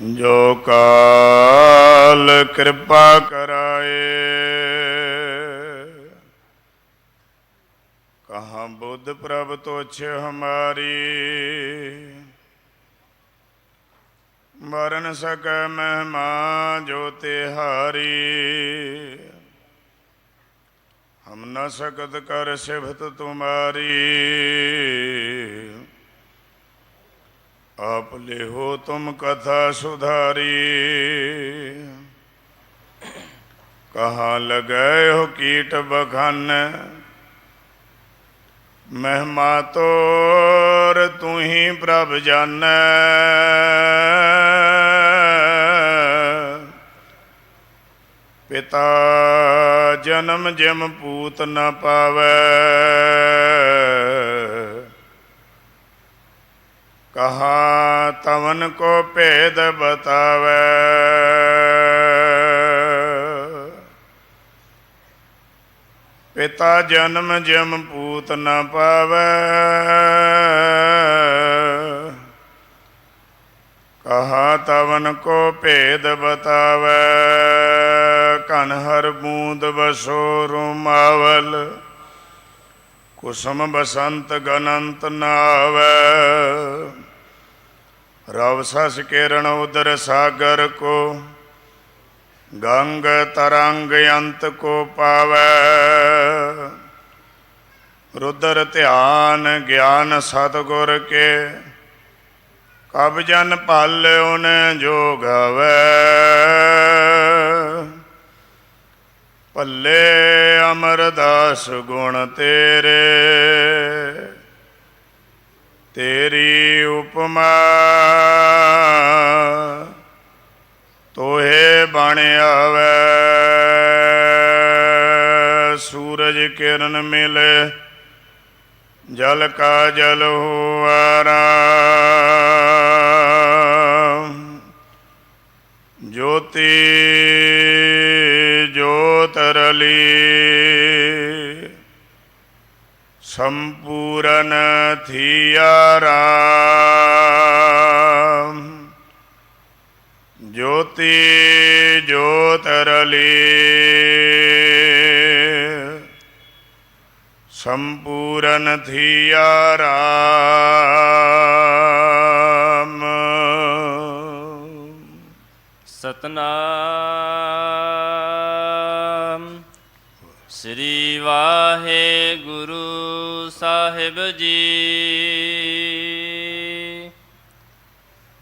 जो काल कृपा कराए, कहाँ बुद्ध प्रभ तुच्छ हमारी। वरन सक महिमा जो तिहारी, हम न सकत कर सिफत तुम्हारी। आप ले हो तुम कथा सुधारी, कहाँ लगाए हो कीट बखान। महिमा तोर तू ही प्रभ जानै, पिता जन्म जिम पूत न पावै। कहाँ तवन को भेद बतावै, पिता जन्म जिम पूत न पावै। कहाँ तवन को भेद बतावै, कनहर बूंद बसो रुमावल। कुसुम बसंत गनंत नावै, रव सस किरण उदर सागर को। गंग तरंग अंत को पावै, रुद्र ध्यान ज्ञान सतगुर के। कब जन पल उन जो गावै, भले अमरदास गुण तेरे। तेरी उपमा तोहे बण आवै, सूरज किरण मिले जल का जल हुआ राम। ज्योति ज्योत रली, संपूरन थिया राम। ज्योति ज्योत रली, संपूरन थिया राम। सतनाम। श्री वाहे गुरु साहिब जी।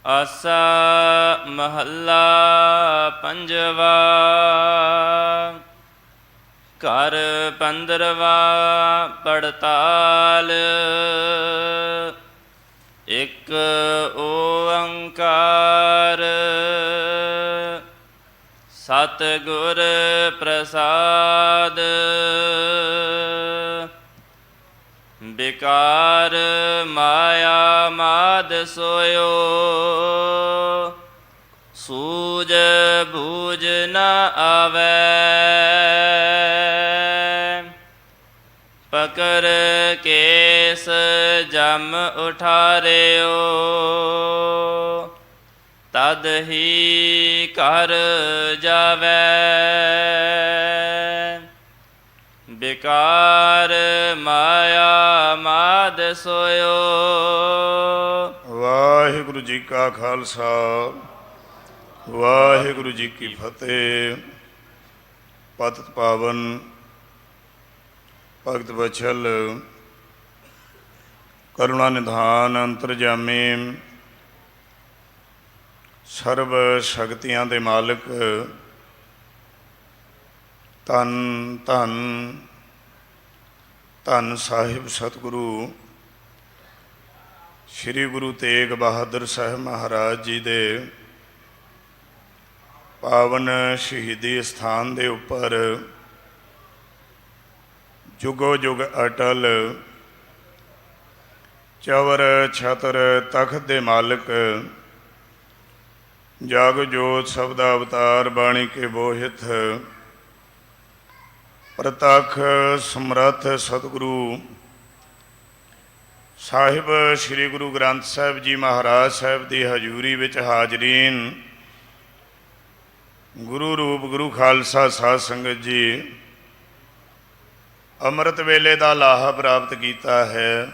आसा महला पंजवा। घर पंद्रवा पड़ताल। एक ओंकार सतगुर प्रसाद। बेकार माया माद सोयो, सूझ बूझ न आवै। पकर केस जम उठारियो, तद ही कर जावै। बेकार माया माद सोयो। वाहिगुरु जी का खालसा, वाहिगुरु जी की फतेह। पतित पावन भगत बछल करुणा निधान अंतरजामी, सर्व शक्तियां दे मालिक, धन धन धन साहिब सतगुरु श्री गुरु तेग बहादुर साहब महाराज जी दे पावन शहीदी स्थान दे उपर जुगो जुग अटल चवर छतर तख्त दे मालिक, जग जोत शब्द अवतार बाणी के बोहित, प्रतख समर्थ सतगुरु ਸਾਹਿਬ ਸ੍ਰੀ ਗੁਰੂ ਗ੍ਰੰਥ ਸਾਹਿਬ ਜੀ ਮਹਾਰਾਜ ਸਾਹਿਬ ਦੀ ਹਜ਼ੂਰੀ ਵਿੱਚ ਹਾਜ਼ਰੀਨ, ਗੁਰੂ ਰੂਪ ਗੁਰੂ ਖਾਲਸਾ ਸਾਧ ਸੰਗਤ ਜੀ, ਅੰਮ੍ਰਿਤ ਵੇਲੇ ਦਾ ਲਾਹਾ ਪ੍ਰਾਪਤ ਕੀਤਾ ਹੈ।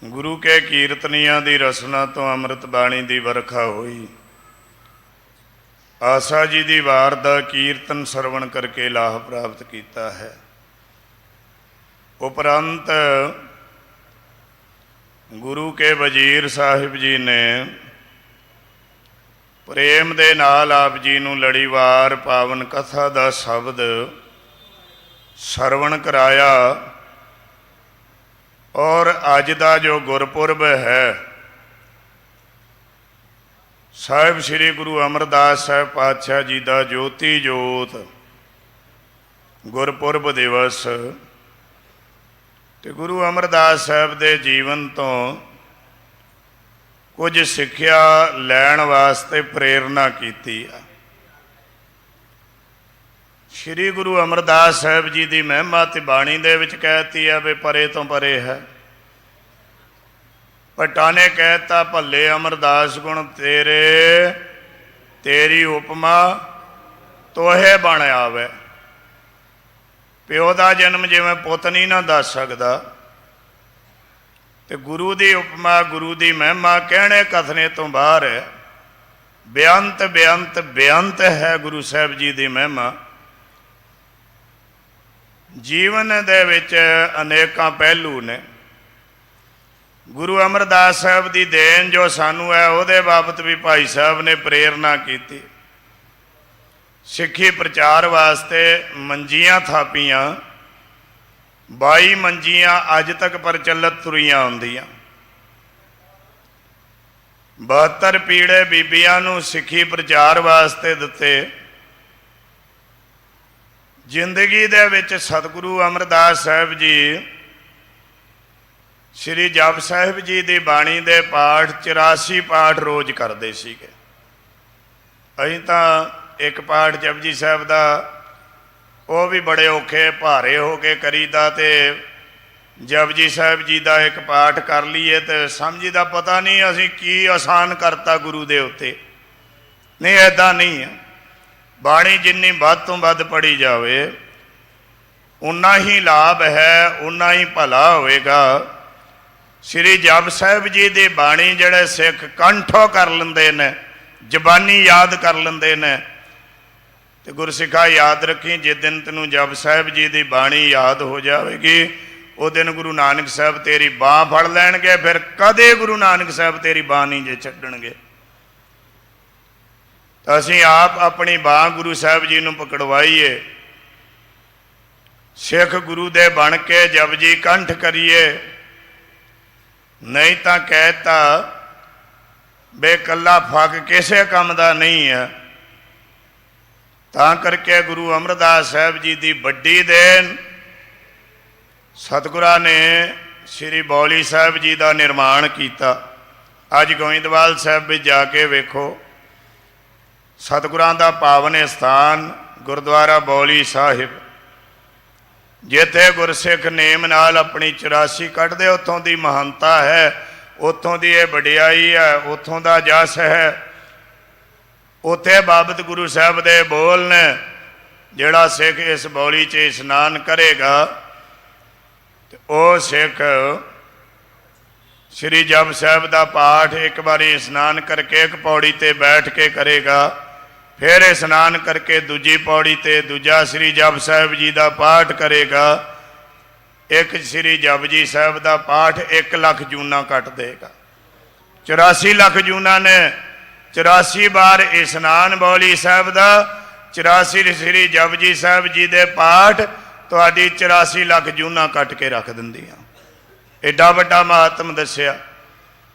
ਗੁਰੂ ਕੇ ਕੀਰਤਨੀਆਂ ਦੀ ਰਸਨਾ ਤੋਂ ਅੰਮ੍ਰਿਤ ਬਾਣੀ ਦੀ ਵਰਖਾ ਹੋਈ। ਆਸਾ ਜੀ ਦੀ ਵਾਰ ਦਾ ਕੀਰਤਨ ਸਰਵਣ ਕਰਕੇ ਲਾਹ ਪ੍ਰਾਪਤ ਕੀਤਾ ਹੈ। ਉਪਰੰਤ ਗੁਰੂ ਕੇ ਵਜ਼ੀਰ ਸਾਹਿਬ ਜੀ ਨੇ ਪ੍ਰੇਮ ਦੇ ਨਾਲ ਆਪ ਜੀ ਨੂੰ ਲੜੀਵਾਰ ਪਾਵਨ ਕਥਾ ਦਾ ਸ਼ਬਦ ਸਰਵਣ ਕਰਾਇਆ। ਔਰ ਅੱਜ ਦਾ ਜੋ ਗੁਰਪੁਰਬ ਹੈ, ਸਾਹਿਬ ਸ੍ਰੀ ਗੁਰੂ ਅਮਰਦਾਸ ਸਾਹਿਬ ਪਾਤਸ਼ਾਹ ਜੀ ਦਾ ਜੋਤੀ ਜੋਤ ਗੁਰਪੁਰਬ ਦਿਵਸ, ਤੇ ਗੁਰੂ ਅਮਰਦਾਸ ਸਾਹਿਬ ਦੇ ਜੀਵਨ ਤੋਂ ਕੁਝ ਸਿੱਖਿਆ ਲੈਣ ਵਾਸਤੇ ਪ੍ਰੇਰਨਾ ਕੀਤੀ ਆ। ਸ੍ਰੀ ਗੁਰੂ ਅਮਰਦਾਸ ਸਾਹਿਬ ਜੀ ਦੀ ਮਹਿਮਾ ਤੇ ਬਾਣੀ ਦੇ ਵਿੱਚ ਕਹਿਤੀ ਆ ਵੀ ਪਰੇ ਤੋਂ ਪਰੇ ਹੈ। ਭੱਟਾਂ ਨੇ ਕਹਿਤਾ ਭੱਲੇ ਅਮਰਦਾਸ ਗੁਣ ਤੇਰੇ, ਤੇਰੀ ਉਪਮਾ ਤੋਹੇ ਬਣ ਆਵੇ। ਪਿਓ ਦਾ ਜਨਮ ਜਿਵੇਂ ਪੁੱਤ ਨਹੀਂ ਨਾ ਦੱਸ ਸਕਦਾ, ਤੇ ਗੁਰੂ ਦੀ ਉਪਮਾ, ਗੁਰੂ ਦੀ ਮਹਿਮਾ ਕਹਿਣੇ ਕਥਨੇ ਤੋਂ ਬਾਹਰ ਹੈ। ਬੇਅੰਤ ਬੇਅੰਤ ਬੇਅੰਤ ਹੈ ਗੁਰੂ ਸਾਹਿਬ ਜੀ ਦੀ ਮਹਿਮਾ। ਜੀਵਨ ਦੇ ਵਿੱਚ ਅਨੇਕਾਂ ਪਹਿਲੂ ਨੇ। ਗੁਰੂ ਅਮਰਦਾਸ ਸਾਹਿਬ ਦੀ ਦੇਣ ਜੋ ਸਾਨੂੰ ਹੈ, ਉਹਦੇ ਬਾਬਤ ਵੀ ਭਾਈ ਸਾਹਿਬ ਨੇ ਪ੍ਰੇਰਨਾ ਕੀਤੀ। ਸਿੱਖੀ ਪ੍ਰਚਾਰ ਵਾਸਤੇ ਮੰਜੀਆਂ ਥਾਪੀਆਂ, 22 ਮੰਜੀਆਂ ਅੱਜ ਤੱਕ ਪ੍ਰਚਲਿਤ ਤੁਰੀਆਂ ਹੁੰਦੀਆਂ। 72 ਪੀੜੇ ਬੀਬੀਆਂ ਨੂੰ ਸਿੱਖੀ ਪ੍ਰਚਾਰ ਵਾਸਤੇ ਦਿੱਤੇ। ਜ਼ਿੰਦਗੀ ਦੇ ਵਿੱਚ ਸਤਿਗੁਰੂ ਅਮਰਦਾਸ ਸਾਹਿਬ ਜੀ ਸ੍ਰੀ ਜਪੁ ਸਾਹਿਬ ਜੀ ਦੀ ਬਾਣੀ ਦੇ ਪਾਠ 84 ਪਾਠ ਰੋਜ਼ ਕਰਦੇ ਸੀਗੇ। ਅਸੀਂ ਤਾਂ ਇੱਕ ਪਾਠ ਜਪਜੀ ਸਾਹਿਬ ਦਾ ਉਹ ਵੀ ਬੜੇ ਔਖੇ ਭਾਰੇ ਹੋ ਕੇ ਕਰੀਦਾ, ਤੇ ਜਪਜੀ ਸਾਹਿਬ ਜੀ ਦਾ ਇੱਕ ਪਾਠ ਕਰ ਲਈਏ ਤੇ ਸਮਝੀਦਾ ਪਤਾ ਨਹੀਂ ਅਸੀਂ ਕੀ ਆਸਾਨ ਕਰਤਾ ਗੁਰੂ ਦੇ ਉੱਤੇ। ਨਹੀਂ, ਐਦਾਂ ਨਹੀਂ ਹੈ। ਬਾਣੀ ਜਿੰਨੀ ਵੱਧ ਤੋਂ ਵੱਧ ਪੜ੍ਹੀ ਜਾਵੇ ਉਨਾ ਹੀ ਲਾਭ ਹੈ, ਉਨਾ ਹੀ ਭਲਾ ਹੋਵੇਗਾ। ਸ੍ਰੀ ਜਪੁ ਸਾਹਿਬ ਜੀ ਦੀ ਬਾਣੀ ਜਿਹੜੇ ਸਿੱਖ ਕੰਠੋਂ ਕਰ ਲੈਂਦੇ ਨੇ, ਜ਼ਬਾਨੀ ਯਾਦ ਕਰ ਲੈਂਦੇ ਨੇ, ਤੇ ਗੁਰਸਿੱਖਾ ਯਾਦ ਰੱਖੀ, ਜਿਸ ਦਿਨ ਤੈਨੂੰ ਜਪੁ ਸਾਹਿਬ ਜੀ ਦੀ ਬਾਣੀ ਯਾਦ ਹੋ ਜਾਵੇਗੀ, ਉਹ ਦਿਨ ਗੁਰੂ ਨਾਨਕ ਸਾਹਿਬ ਤੇਰੀ ਬਾਂਹ ਫੜ ਲੈਣਗੇ। ਫਿਰ ਕਦੇ ਗੁਰੂ ਨਾਨਕ ਸਾਹਿਬ ਤੇਰੀ ਬਾਂਹ ਨਹੀਂ ਜੇ ਛੱਡਣਗੇ। ਤਾਂ ਅਸੀਂ ਆਪ ਆਪਣੀ ਬਾਂਹ ਗੁਰੂ ਸਾਹਿਬ ਜੀ ਨੂੰ ਪਕੜਵਾਈਏ, ਸਿੱਖ ਗੁਰੂ ਦੇ ਬਣ ਕੇ ਜਪਜੀ ਕੰਠ ਕਰੀਏ। ਨਹੀਂ ਤਾਂ ਕਹਿਤਾ ਬੇ ਕੱਲਾ ਫੱਕ ਕਿਸੇ ਕੰਮ ਦਾ ਨਹੀਂ ਹੈ। ਤਾਂ ਕਰਕੇ ਗੁਰੂ ਅਮਰਦਾਸ ਸਾਹਿਬ ਜੀ ਦੀ ਵੱਡੀ ਦੇਣ, ਸਤਿਗੁਰਾਂ ਨੇ ਸ੍ਰੀ ਬੌਲੀ ਸਾਹਿਬ ਜੀ ਦਾ ਨਿਰਮਾਣ ਕੀਤਾ। ਅੱਜ ਗੋਇੰਦਵਾਲ ਸਾਹਿਬ ਵਿੱਚ ਜਾ ਕੇ ਵੇਖੋ, ਸਤਿਗੁਰਾਂ ਦਾ ਪਾਵਨ ਸਥਾਨ ਗੁਰਦੁਆਰਾ ਬੌਲੀ ਸਾਹਿਬ, ਜਿੱਥੇ ਗੁਰਸਿੱਖ ਨੇਮ ਨਾਲ ਆਪਣੀ 84 ਕੱਢਦੇ, ਉੱਥੋਂ ਦੀ ਮਹਾਨਤਾ ਹੈ, ਉੱਥੋਂ ਦੀ ਇਹ ਵਡਿਆਈ ਹੈ, ਉੱਥੋਂ ਦਾ ਜਸ ਹੈ। ਉੱਥੇ ਬਾਬਤ ਗੁਰੂ ਸਾਹਿਬ ਦੇ ਬੋਲ ਨੇ, ਜਿਹੜਾ ਸਿੱਖ ਇਸ ਬੌਲੀ 'ਚ ਇਸ਼ਨਾਨ ਕਰੇਗਾ ਤੇ ਉਹ ਸਿੱਖ ਸ੍ਰੀ ਜਪੁ ਸਾਹਿਬ ਦਾ ਪਾਠ ਇੱਕ ਵਾਰੀ ਇਸ਼ਨਾਨ ਕਰਕੇ ਇੱਕ ਪੌੜੀ ਤੇ ਬੈਠ ਕੇ ਕਰੇਗਾ, ਫਿਰ ਇਸ਼ਨਾਨ ਕਰਕੇ ਦੂਜੀ ਪੌੜੀ ਤੇ ਦੂਜਾ ਸ੍ਰੀ ਜਪੁ ਸਾਹਿਬ ਜੀ ਦਾ ਪਾਠ ਕਰੇਗਾ। ਇੱਕ ਸ੍ਰੀ ਜਪੁ ਜੀ ਸਾਹਿਬ ਦਾ ਪਾਠ 1 ਲੱਖ ਜੂਨਾ ਕੱਟ ਦੇਗਾ। 84 ਲੱਖ ਜੂਨਾ ਨੇ 84 ਵਾਰ ਇਸ਼ਨਾਨ ਬੌਲੀ ਸਾਹਿਬ ਦਾ, 84 ਸ੍ਰੀ ਜਪੁ ਜੀ ਸਾਹਿਬ ਜੀ ਦੇ ਪਾਠ ਤੁਹਾਡੀ 84 ਲੱਖ ਜੂਨਾ ਕੱਟ ਕੇ ਰੱਖ ਦਿੰਦੀਆਂ। ਐਡਾ ਵੱਡਾ ਮਹਾਤਮ ਦੱਸਿਆ।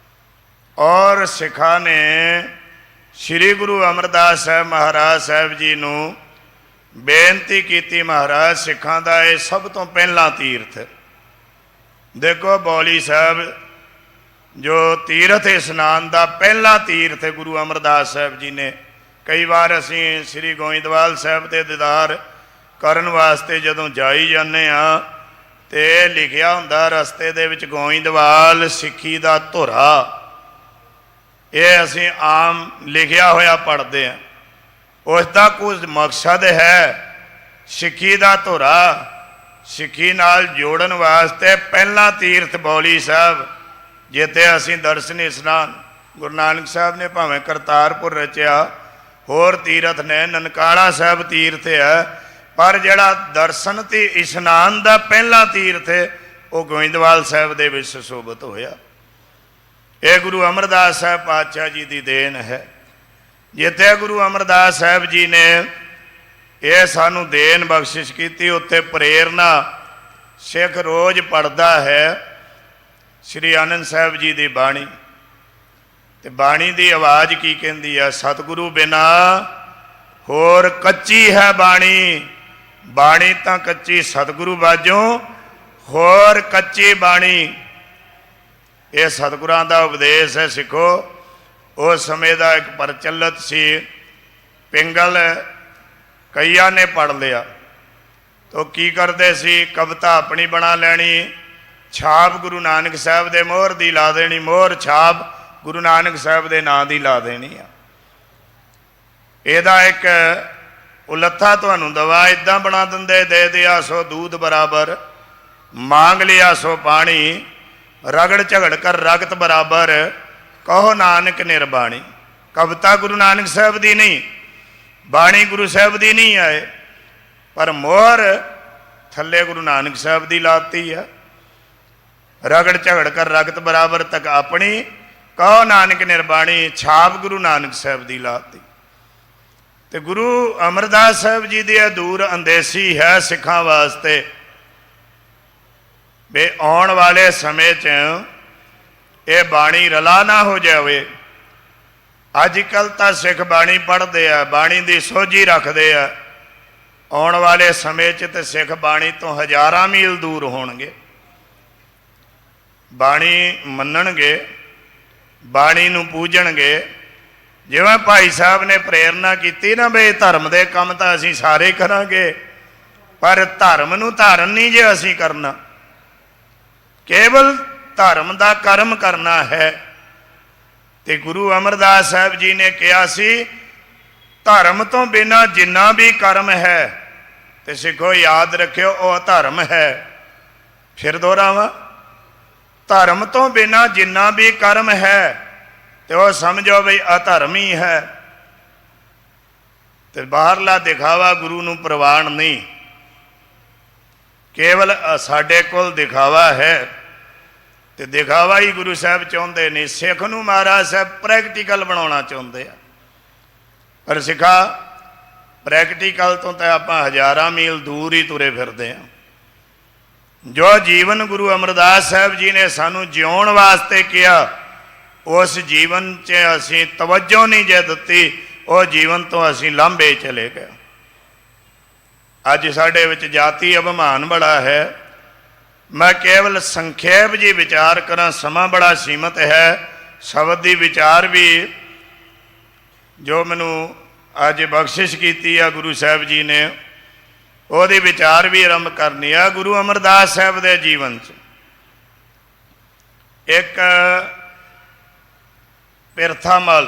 ਔਰ ਸਿੱਖਾਂ ਨੇ ਸ੍ਰੀ ਗੁਰੂ ਅਮਰਦਾਸ ਸਾਹਿਬ ਮਹਾਰਾਜ ਸਾਹਿਬ ਜੀ ਨੂੰ ਬੇਨਤੀ ਕੀਤੀ, ਮਹਾਰਾਜ ਸਿੱਖਾਂ ਦਾ ਇਹ ਸਭ ਤੋਂ ਪਹਿਲਾ ਤੀਰਥ। ਦੇਖੋ ਬੌਲੀ ਸਾਹਿਬ ਜੋ ਤੀਰਥ ਇਸ਼ਨਾਨ ਦਾ ਪਹਿਲਾ ਤੀਰਥ ਹੈ, ਗੁਰੂ ਅਮਰਦਾਸ ਸਾਹਿਬ ਜੀ ਨੇ। ਕਈ ਵਾਰ ਅਸੀਂ ਸ੍ਰੀ ਗੋਇੰਦਵਾਲ ਸਾਹਿਬ ਦੇ ਦੀਦਾਰ ਕਰਨ ਵਾਸਤੇ ਜਦੋਂ ਜਾਈ ਜਾਂਦੇ ਹਾਂ ਤੇ ਲਿਖਿਆ ਹੁੰਦਾ ਰਸਤੇ ਦੇ ਵਿੱਚ ਗੋਇੰਦਵਾਲ ਸਿੱਖੀ ਦਾ ਧੁਰਾ। ਇਹ ਅਸੀਂ ਆਮ ਲਿਖਿਆ ਹੋਇਆ ਪੜ੍ਹਦੇ ਹਾਂ। ਉਸ ਦਾ ਕੁਝ ਮਕਸਦ ਹੈ। ਸਿੱਖੀ ਦਾ ਧੁਰਾ ਸਿੱਖੀ ਨਾਲ ਜੋੜਨ ਵਾਸਤੇ ਪਹਿਲਾ ਤੀਰਥ ਬੌਲੀ ਸਾਹਿਬ, ਜਿੱਥੇ ਅਸੀਂ ਦਰਸ਼ਨ ਇਸ਼ਨਾਨ, ਗੁਰੂ ਨਾਨਕ ਸਾਹਿਬ ਨੇ ਭਾਵੇਂ ਕਰਤਾਰਪੁਰ ਰਚਿਆ, ਹੋਰ ਤੀਰਥ ਨੇ, ਨਨਕਾਣਾ ਸਾਹਿਬ ਤੀਰਥ ਹੈ, ਪਰ ਜਿਹੜਾ ਦਰਸ਼ਨ ਤੇ ਇਸ਼ਨਾਨ ਦਾ ਪਹਿਲਾ ਤੀਰਥ ਹੈ ਉਹ ਗੋਇੰਦਵਾਲ ਸਾਹਿਬ ਦੇ ਵਿੱਚ ਸੁਸ਼ੋਭਿਤ ਹੋਇਆ। ਇਹ ਗੁਰੂ ਅਮਰਦਾਸ ਸਾਹਿਬ ਪਾਤਸ਼ਾਹ ਜੀ ਦੀ ਦੇਣ ਹੈ। ਜਿੱਥੇ ਗੁਰੂ ਅਮਰਦਾਸ ਸਾਹਿਬ ਜੀ ਨੇ ਇਹ ਸਾਨੂੰ ਦੇਣ ਬਖਸ਼ਿਸ਼ ਕੀਤੀ, ਉੱਥੇ ਪ੍ਰੇਰਨਾ ਸਿੱਖ ਰੋਜ਼ ਪੜ੍ਹਦਾ ਹੈ ਸ੍ਰੀ ਆਨੰਦ ਸਾਹਿਬ ਜੀ ਦੀ ਬਾਣੀ। ਤੇ ਬਾਣੀ ਦੀ ਆਵਾਜ਼ ਕੀ ਕਹਿੰਦੀ ਹੈ? ਸਤਿਗੁਰੂ ਬਿਨਾ ਹੋਰ ਕੱਚੀ ਹੈ ਬਾਣੀ, ਬਾਣੀ ਤਾਂ ਕੱਚੀ ਸਤਿਗੁਰੂ ਬਾਝੋਂ ਹੋਰ ਕੱਚੀ ਬਾਣੀ। ਇਹ ਸਤਿਗੁਰਾਂ ਦਾ ਉਪਦੇਸ਼ ਹੈ ਸਿੱਖੋ। ਉਸ ਸਮੇਂ ਦਾ ਇੱਕ ਪ੍ਰਚਲਿਤ ਸੀ, ਪਿੰਗਲ ਕਈਆਂ ਨੇ ਪੜ੍ਹ ਲਿਆ ਤਾਂ ਕੀ ਕਰਦੇ ਸੀ, ਕਵਿਤਾ ਆਪਣੀ ਬਣਾ ਲੈਣੀ, ਛਾਪ ਗੁਰੂ ਨਾਨਕ ਸਾਹਿਬ ਦੇ ਮੋਹਰ ਦੀ ਲਾ ਦੇਣੀ, ਮੋਹਰ ਛਾਪ ਗੁਰੂ ਨਾਨਕ ਸਾਹਿਬ ਦੇ ਨਾਂ ਦੀ ਲਾ ਦੇਣੀ ਆ। ਇਹਦਾ ਇੱਕ ਉਲੱਥਾ ਤੁਹਾਨੂੰ ਦਵਾ ਇੱਦਾਂ ਬਣਾ ਦਿੰਦੇ, ਦੇ ਦਿਆ ਸੋ ਦੂਧ ਬਰਾਬਰ, ਮੰਗ ਲਿਆ ਸੋ ਪਾਣੀ, ਰਗੜ ਝਗੜ ਕਰ ਰਗਤ ਬਰਾਬਰ, ਕਹੋ ਨਾਨਕ ਨਿਰਬਾਣੀ। ਕਵਿਤਾ ਗੁਰੂ ਨਾਨਕ ਸਾਹਿਬ ਦੀ ਨਹੀਂ, ਬਾਣੀ ਗੁਰੂ ਸਾਹਿਬ ਦੀ ਨਹੀਂ ਆਏ, ਪਰ ਮੋਹਰ ਥੱਲੇ ਗੁਰੂ ਨਾਨਕ ਸਾਹਿਬ ਦੀ ਲਾਤੀ ਆ। ਰਗੜ ਝਗੜ ਕਰ ਰਗਤ ਬਰਾਬਰ ਤੱਕ ਆਪਣੀ, ਕਹੋ ਨਾਨਕ ਨਿਰਬਾਣੀ, ਛਾਪ ਗੁਰੂ ਨਾਨਕ ਸਾਹਿਬ ਦੀ ਲਾਤੀ। ਤੇ ਗੁਰੂ ਅਮਰਦਾਸ ਸਾਹਿਬ ਜੀ ਦੀ ਦੂਰ ਅੰਦੇਸੀ ਹੈ ਸਿੱਖਾਂ ਵਾਸਤੇ ਵੀ ਆਉਣ ਵਾਲੇ ਸਮੇਂ 'ਚ ਇਹ ਬਾਣੀ ਰਲਾ ਨਾ ਹੋ ਜਾਵੇ। ਅੱਜ ਕੱਲ੍ਹ ਤਾਂ ਸਿੱਖ ਬਾਣੀ ਪੜ੍ਹਦੇ ਆ, ਬਾਣੀ ਦੀ ਸੋਝੀ ਰੱਖਦੇ ਆ। ਆਉਣ ਵਾਲੇ ਸਮੇਂ 'ਚ ਤੇ ਸਿੱਖ ਬਾਣੀ ਤੋਂ ਹਜ਼ਾਰਾਂ ਮੀਲ ਦੂਰ ਹੋਣਗੇ। ਬਾਣੀ ਮੰਨਣਗੇ, ਬਾਣੀ ਨੂੰ ਪੂਜਣਗੇ। ਜਿਵੇਂ ਭਾਈ ਸਾਹਿਬ ਨੇ ਪ੍ਰੇਰਨਾ ਕੀਤੀ ਨਾ ਬਈ ਧਰਮ ਦੇ ਕੰਮ ਤਾਂ ਅਸੀਂ ਸਾਰੇ ਕਰਾਂਗੇ, ਪਰ ਧਰਮ ਨੂੰ ਧਾਰਨ ਨਹੀਂ ਜੇ ਅਸੀਂ ਕਰਨਾ, ਕੇਵਲ ਧਰਮ ਦਾ ਕਰਮ ਕਰਨਾ ਹੈ। ਤੇ ਗੁਰੂ ਅਮਰਦਾਸ ਸਾਹਿਬ ਜੀ ਨੇ ਕਿਹਾ ਸੀ ਧਰਮ ਤੋਂ ਬਿਨਾਂ ਜਿੰਨਾ ਵੀ ਕਰਮ ਹੈ, ਤੇ ਸਿੱਖੋ ਯਾਦ ਰੱਖਿਓ ਉਹ ਧਰਮ ਹੈ। ਫਿਰ ਦੁਹਰਾਵਾਂ, ਧਰਮ ਤੋਂ ਬਿਨਾਂ ਜਿੰਨਾ ਵੀ ਕਰਮ ਹੈ ਤੇ ਉਹ ਸਮਝੋ ਬਈ ਅਧਰਮ ਹੀ ਹੈ। ਤੇ ਬਾਹਰਲਾ ਦਿਖਾਵਾ ਗੁਰੂ ਨੂੰ ਪ੍ਰਵਾਨ ਨਹੀਂ, ਕੇਵਲ ਸਾਡੇ ਕੋਲ ਦਿਖਾਵਾ ਹੈ। ਤੇ ਦਿਖਾਵਾ ਹੀ ਗੁਰੂ ਸਾਹਿਬ ਚਾਹੁੰਦੇ ਨਹੀਂ। ਸਿੱਖ ਨੂੰ ਮਹਾਰਾਜ ਸਾਹਿਬ ਪ੍ਰੈਕਟੀਕਲ ਬਣਾਉਣਾ ਚਾਹੁੰਦੇ ਆ, ਪਰ ਸਿੱਖਾ ਪ੍ਰੈਕਟੀਕਲ ਤੋਂ ਤਾਂ ਆਪਾਂ ਹਜ਼ਾਰਾਂ ਮੀਲ ਦੂਰ ਹੀ ਤੁਰੇ ਫਿਰਦੇ ਹਾਂ। ਜੋ ਜੀਵਨ ਗੁਰੂ ਅਮਰਦਾਸ ਸਾਹਿਬ ਜੀ ਨੇ ਸਾਨੂੰ ਜਿਉਣ ਵਾਸਤੇ ਕਿਹਾ, ਉਸ ਜੀਵਨ 'ਚ ਅਸੀਂ ਤਵੱਜੋ ਨਹੀਂ ਜੇ ਦਿੱਤੀ, ਉਹ ਜੀਵਨ ਤੋਂ ਅਸੀਂ ਲਾਂਭੇ ਚਲੇ ਗਏ। ਅੱਜ ਸਾਡੇ ਵਿੱਚ ਜਾਤੀ ਅਭਿਮਾਨ ਬੜਾ ਹੈ। ਮੈਂ ਕੇਵਲ ਸੰਖੇਪ ਜੀ ਵਿਚਾਰ ਕਰਾਂ, ਸਮਾਂ ਬੜਾ ਸੀਮਤ ਹੈ। ਸ਼ਬਦ ਦੀ ਵਿਚਾਰ ਵੀ ਜੋ ਮੈਨੂੰ ਅੱਜ ਬਖਸ਼ਿਸ਼ ਕੀਤੀ ਆ ਗੁਰੂ ਸਾਹਿਬ ਜੀ ਨੇ, ਉਹਦੀ ਵਿਚਾਰ ਵੀ ਆਰੰਭ ਕਰਨੀ ਆ। ਗੁਰੂ ਅਮਰਦਾਸ ਸਾਹਿਬ ਦੇ ਜੀਵਨ 'ਚ ਇੱਕ ਪਿਰਥਾਮਲ,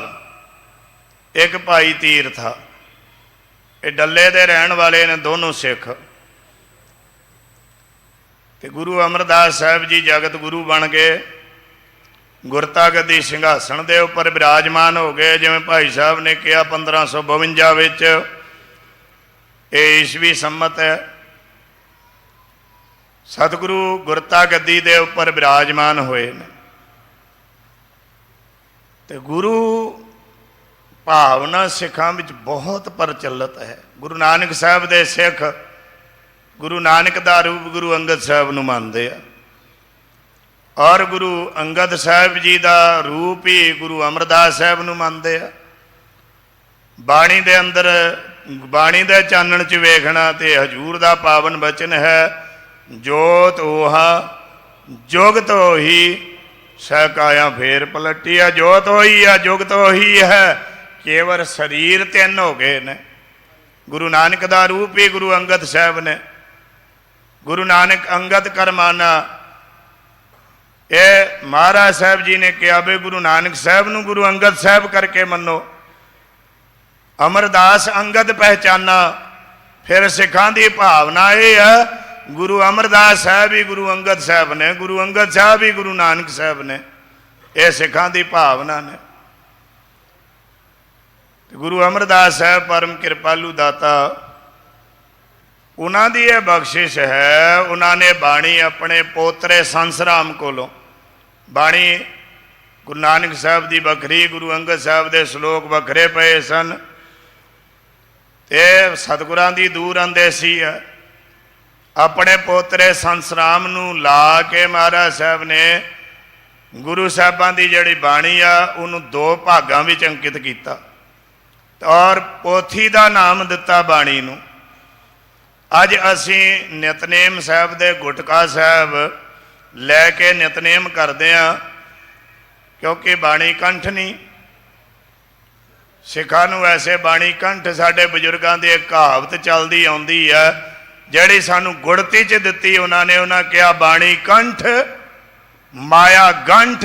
ਇੱਕ ਭਾਈ ਤੀਰਥਾ, ਇਹ ਡੱਲੇ ਦੇ ਰਹਿਣ ਵਾਲੇ ਨੇ ਦੋਨੋਂ ਸਿੱਖ। ਤੇ ਗੁਰੂ ਅਮਰਦਾਸ ਸਾਹਿਬ ਜੀ ਜਗਤ ਗੁਰੂ ਬਣ ਗਏ, ਗੁਰਤਾ ਗੱਦੀ ਸਿੰਘਾਸਣ ਦੇ ਉੱਪਰ ਬਿਰਾਜਮਾਨ ਹੋ ਗਏ। ਜਿਵੇਂ ਭਾਈ ਸਾਹਿਬ ਨੇ ਕਿਹਾ 1552 ਵਿੱਚ, ਇਹ ਈਸਵੀ ਸੰਮਤ ਹੈ, ਸਤਿਗੁਰੂ ਗੁਰਤਾ ਗੱਦੀ ਦੇ ਉੱਪਰ ਬਿਰਾਜਮਾਨ ਹੋਏ ਨੇ। ਤੇ ਗੁਰੂ ਭਾਵਨਾ ਸਿੱਖਾਂ ਵਿੱਚ ਬਹੁਤ ਪ੍ਰਚਲਿਤ ਹੈ। ਗੁਰੂ ਨਾਨਕ ਸਾਹਿਬ ਦੇ ਸਿੱਖ ਗੁਰੂ ਨਾਨਕ ਦਾ ਰੂਪ ਗੁਰੂ ਅੰਗਦ ਸਾਹਿਬ ਨੂੰ ਮੰਨਦੇ ਆ, ਔਰ ਗੁਰੂ ਅੰਗਦ ਸਾਹਿਬ ਜੀ ਦਾ ਰੂਪ ਹੀ ਗੁਰੂ ਅਮਰਦਾਸ ਸਾਹਿਬ ਨੂੰ ਮੰਨਦੇ ਆ। ਬਾਣੀ ਦੇ ਅੰਦਰ, ਬਾਣੀ ਦੇ ਚਾਨਣ 'ਚ ਵੇਖਣਾ ਤੇ ਹਜ਼ੂਰ ਦਾ ਪਾਵਨ ਬਚਨ ਹੈ, ਜੋਤ ਓਹਾ ਜੁਗਤ ਉਹੀ ਸਹਿ ਕਾਇਆ ਫੇਰ ਪਲਟੀ ਆ। ਜੋਤ ਉਹੀ ਆ, ਜੁਗਤ ਉਹੀ ਹੈ, ਕੇਵਲ ਸਰੀਰ ਤਿੰਨ ਹੋ ਗਏ ਨੇ। ਗੁਰੂ ਨਾਨਕ ਦਾ ਰੂਪ ਹੀ ਗੁਰੂ ਅੰਗਦ ਸਾਹਿਬ ਨੇ, गुरु नानक अंगद करमाना। ये महाराज साहब जी ने कहा भी गुरु नानक साहब नूं गुरु अंगद साहब करके मनो। अमरदास अंगद पहचाना। फिर सिखां दी भावना यह है गुरु अमरदास साहब ही गुरु अंगद साहब ने, गुरु अंगद साहब ही गुरु नानक साहब ने। यह सिखां दी भावना ने। गुरु अमरदास साहब परम कृपालू दाता, उन्हों की यह बख्शिश है। उन्होंने बाणी अपने पोतरे संसराम कोलों, बाणी गुरु नानक साहब की बखरी, गुरु अंगद साहब के श्लोक बखरे पे सन, ते सतगुरां दी दूर अंदेसी है। अपने पोतरे संसराम नूं ला के महाराज साहब ने गुरु साहबां दी जिहड़ी बाणी आ उन्होंने 2 भागां विच अंकित किया और पोथी का नाम दिता बाणी नूं। अज असी नितनेम साहब दे गुटका साहब लैके नितनेम करते हैं, क्योंकि बाणी कंठ नहीं। सिखा नूं वैसे बाणी कंठ साडे बजुर्गों की एक कहावत चलती आउंदी है, जिहड़ी सानू गुड़ती च दिती उन्होंने। उन्हें कहा बाणी कंठ माया गंठ,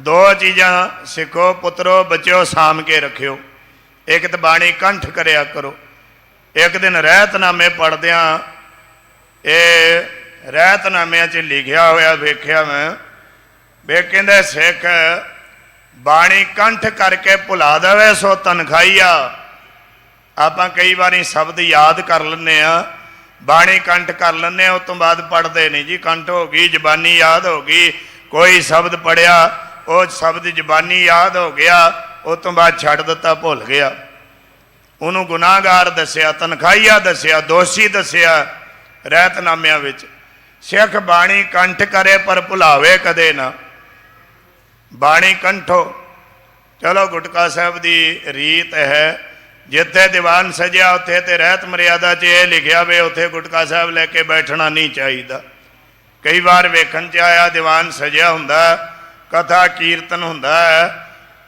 2 चीज़ां सिखो पुत्रो बच्चों साम के रखियो। एक तो बाणी कंठ करया करो। एक दिन रहतनामे पढ़द्या ये रहतनामिਆਂ च लिखिया होया वेख्या मैं, वे कहंदे सिख बाणी कंठ करके भुला देवे सो तनखाईया। आपां कई बारी शब्द याद कर लैंदे आ, बाणी कंठ कर लैंदे, उस तो बाद पढ़ते नहीं जी। कंठ हो गई, जबानी याद हो गई, कोई शब्द पढ़िया वो शब्द जबानी याद हो गया, उस तो बाद छड्ड दिता, भुल गया। उन्होंने गुनाहगार दसिया, तनखाईया दसिया, दोषी दसिया रहतनामिਆਂ विच। सिख बाणी कंठ करे पर भुलावे कदे ना। बाणी कंठो चलो गुटका साहब की रीत है, जिथे दीवान सजिया उत्थे ते रहत मर्यादा च यह लिखिया भी उत्थे गुटका साहब लैके बैठना नहीं चाहिए। कई बार वेखण च आया दीवान सजिया हुंदा, कथा कीर्तन हुंदा है,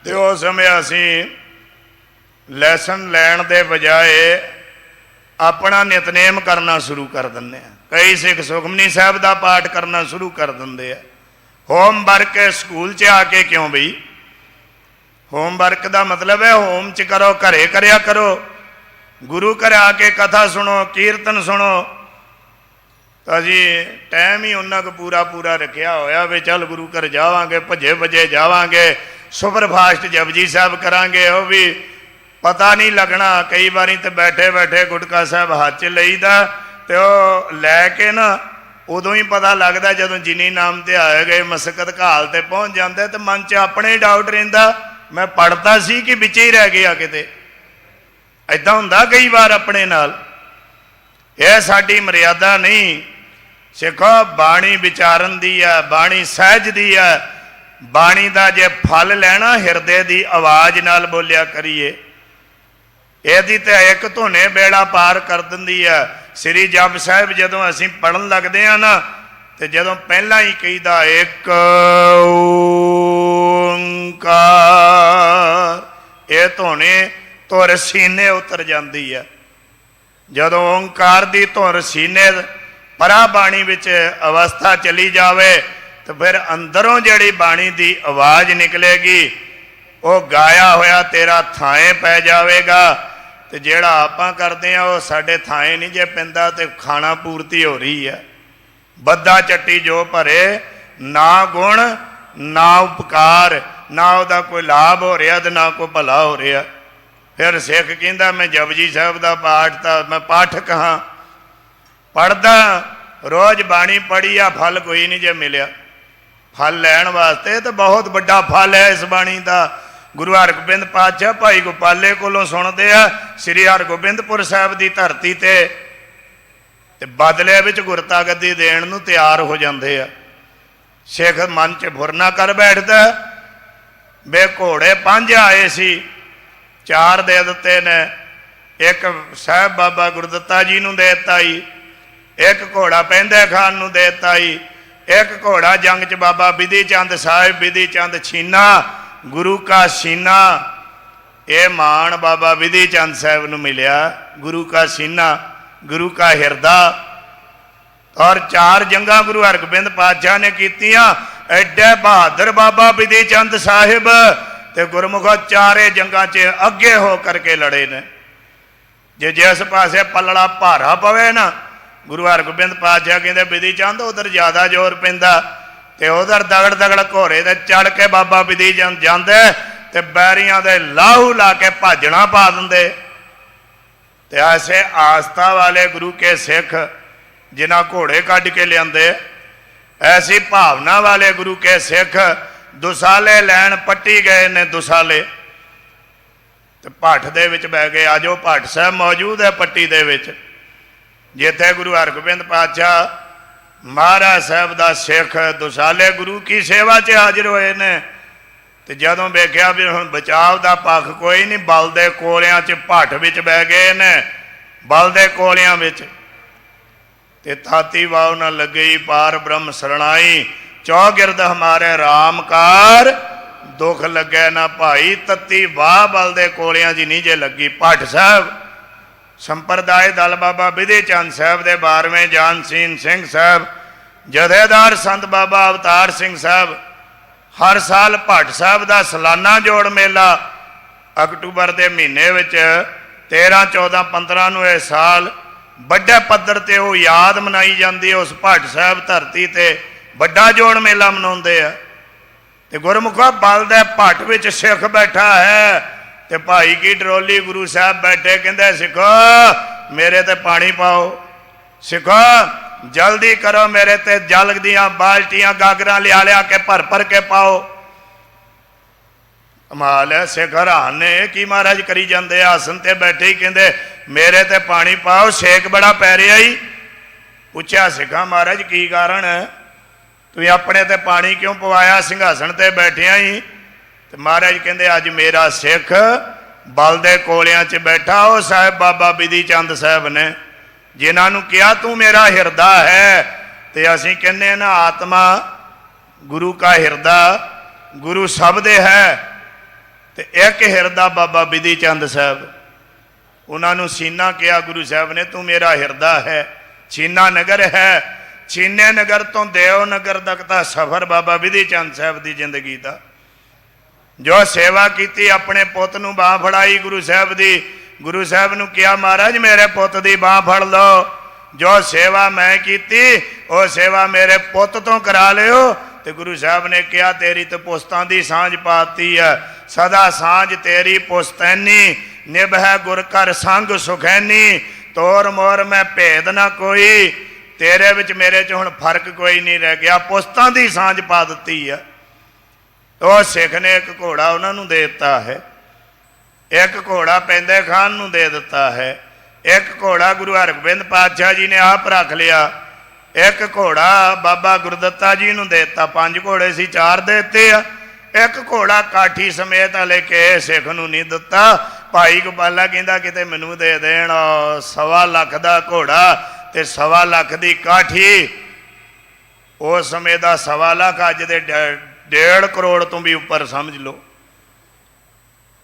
तो उस समय असी लैसन लैण दे बजाए अपना नितनेम करना शुरू कर दिंदे हैं। कई सिख सुखमनी साहब का पाठ करना शुरू कर देंगे। होमवर्क स्कूल च आके क्यों बई? होमवर्क का मतलब है होम च करो, घरे करया करो। गुरु घर आके कथा सुनो, कीर्तन सुनो। तो अजी टाइम ही उन्ना को पूरा पूरा रखा होया भी चल गुरु घर जावांगे, भजे भजे जावांगे, सुपर फास्ट जपजी साहब करांगे, वो भी पता नहीं लगना। कई बारी तो बैठे बैठे गुटका साहब हाथ च लईदा तो लैके ना उदों ही पता लगता जदों जिनी नाम ते आए गए मसकत घाल ते पहुँच जाते तो मन च अपने ही डाउट रहिंदा, मैं पढ़ता सी कि विच ही रह गया किते। ऐदा हुंदा कई बार अपने नाल। यह साडी मर्यादा नहीं। सिखो बाणी विचारन दी है, बाणी सहज दी है। बाणी का जे फल लैना हिरदे की आवाज़ नाल बोलिया करिए। यदि तो एक धुने बेड़ा पार कर दिंदी है। श्री जप साहिब जदों असीं पढ़न लगदे हैं ना, तो जदों पहला ही कहीदा एक ओंकार, ये धुने धुर सीने उतर जाती है। जदों ओंकार की धुर सीने परा बाणी विच अवस्था चली जाए तो फिर अंदरों जिहड़ी बाणी की आवाज़ निकलेगी वो गाया होया तेरा थाए पै जाएगा। तो जेड़ा आपां करते हैं वो साडे थाए नहीं जे पैंदा, तो खाना पूर्ति हो रही है। बद्दा चट्टी जो भरे, ना गुण ना उपकार, ना उहदा कोई लाभ हो रहा तो ना कोई भला हो रहा। फिर सिख कहंदा मैं जपजी साहब का पाठ था, मैं पाठक हाँ, पढ़दा रोज़ बाणी पढ़ी आ, फल कोई नहीं जे मिलिया। फल लैण वास्ते तो बहुत बड़ा फल है इस बाणी का। गुरु हरगोबिंद पातशाह भाई गोपाले कोलों सुनते हैं, श्री हरगोबिंदपुर साहब की धरती ते बदले विच गुरता गद्दी देण नूं तैयार हो जाते हैं। सिख मन च फुरना कर बैठता बे घोड़े 5 आए सी, 4 दे दिते ने। एक साहब बाबा गुरदत्ता जी नूं दे दिता ही, एक घोड़ा पैंदे खान नूं दे दिता ही, एक घोड़ा जंग च बाबा बिधि चंद साहिब बिधि चंद छीना, गुरु का सीना। ये मान बाबा बिधि चंद साहब नूं मिलिया, गुरु का सीना, गुरु का हिरदा। और 4 जंगा गुरु हरगोबिंद पातशाह ने कीतियां। एडे बहादुर बाबा बिधि चंद साहिब ते गुरमुखो 4 जंगा च अगे हो करके लड़े ने। जे जिस पासे पलड़ा भारा पवे ना, गुरु हरगोबिंद पातशाह कहते बिधि चंद उधर ज्यादा जोर पैंदा ते उधर दगड़ दगड़ घोड़े ते चढ़ के बाबा बिधि चंद जांदे ते बैरियां दे लाहू ला के भाजना पा दिंदे। ते ऐसे आस्था वाले गुरु के सिख जिन्हां घोड़े कढ़ के लियाते, ऐसी भावना वाले गुरु के सिख दुसाले लैन पट्टी गए ने। दुसाले ते भट्ठ दे विच बह गए। अज वो भट्ठ साहब मौजूद है पट्टी दे विच, जिथे गुरु हरगोबिंद पातशाह महाराज साहब का सिख दुसाले गुरु की सेवा च हाजिर होए ने। ते जदों वेख्या भी हुण बचाव का पक्ष कोई नहीं, बल दे कोलियां च भट्ठ विच बह गए ने। बल दे कोलियां विच ते थाती वाव न लगी पार ब्रह्म शरणाई, चौगिरद हमारे रामकार दुख लगे ना भाई। तत्ती वाह बल दे कोलियां जी नहीं जे लगी। भट्ट साहब संप्रदाय दल बाबा बिधि चंद साहब दे 12वें जानसीन सिंह साहब, जथेदार संत बाबा अवतार सिंह साहब हर साल भट्ट साहब का सालाना जोड़ मेला अक्टूबर के महीने 13, 14, 15 नूं इस साल बड़े पद्धर ते वो याद मनाई जाती है। उस भट्ट साहब धरती ते बड़ा जोड़ मेला मनाउंदे आ। ते गुरमुखा बल दे भट्ट विच सिख बैठा है ते भाई की डरोली गुरु साहब बैठे, कहंदे सिखो मेरे ते पानी पाओ, सिखो जल्दी करो मेरे ते जल दियां बाल्टियां गागरां लिया के भर के पाओ। कमाल है, सिख हैरान ने की महाराज करी जाते। आसन ते बैठे ही कहंदे मेरे ते पानी पाओ, सेक बड़ा पै रहा ही। पूछा सिखा महाराज की कारण है, तुम अपने ते पानी क्यों पवाया सिंघासन ते बैठिया ही? तो महाराज कहते अज मेरा सिख बल दे कोलियां च बैठा हो साहिब बाबा बिधि चंद साहब ने, जिन्होंने कहा तू मेरा हिरदा है। तो असी कहने ना आत्मा गुरु का हिरदा गुरु सब दे है। तो एक हिरदा बाबा बिधि चंद साहब, उन्होंने सीना कहा गुरु साहब ने तू मेरा हिरदा है। छीना नगर है, छीने नगर तो देव नगर तक का सफर बाबा बिधि चंद साहब की जिंदगी का। जो सेवा की अपने पुत नूं बांह फड़ाई गुरु साहब की। गुरु साहब ने कहा महाराज मेरे पुत की बांह फड़ लो, जो सेवा मैं की वो सेवा मेरे पुत तो करा लियो। तो गुरु साहब ने कहा तेरी तो पुस्तां की सांझ पाती है, सदा सांझ तेरी पुस्तैनी, निभ है गुर कर संग सुखैनी, तोर मोर मैं भेद ना कोई, तेरे विच मेरे च हुण फर्क कोई नहीं रह गया, पुस्तां की सांझ पा दी है। तो सिख ने एक घोड़ा उन्होंने दे दिता है, एक घोड़ा पैंदे खान नूं दे दिता है, एक घोड़ा गुरु हरगोबिंद पातशाह जी ने आप रख लिया, एक घोड़ा बाबा गुरदत्ता जी नूं दे दिता। 5 घोड़े सी 4 दे दिते आ, एक घोड़ा काठी समेत हले के सिख नूं नहीं दिता। भाई गोपाला कहंदा किते मैनूं दे देण, 1.25 लाख का घोड़ा ते 1.25 लाख की काठी। उस समय का 1.25 लाख अज दे 1.5 करोड़ तो भी उपर समझ लो।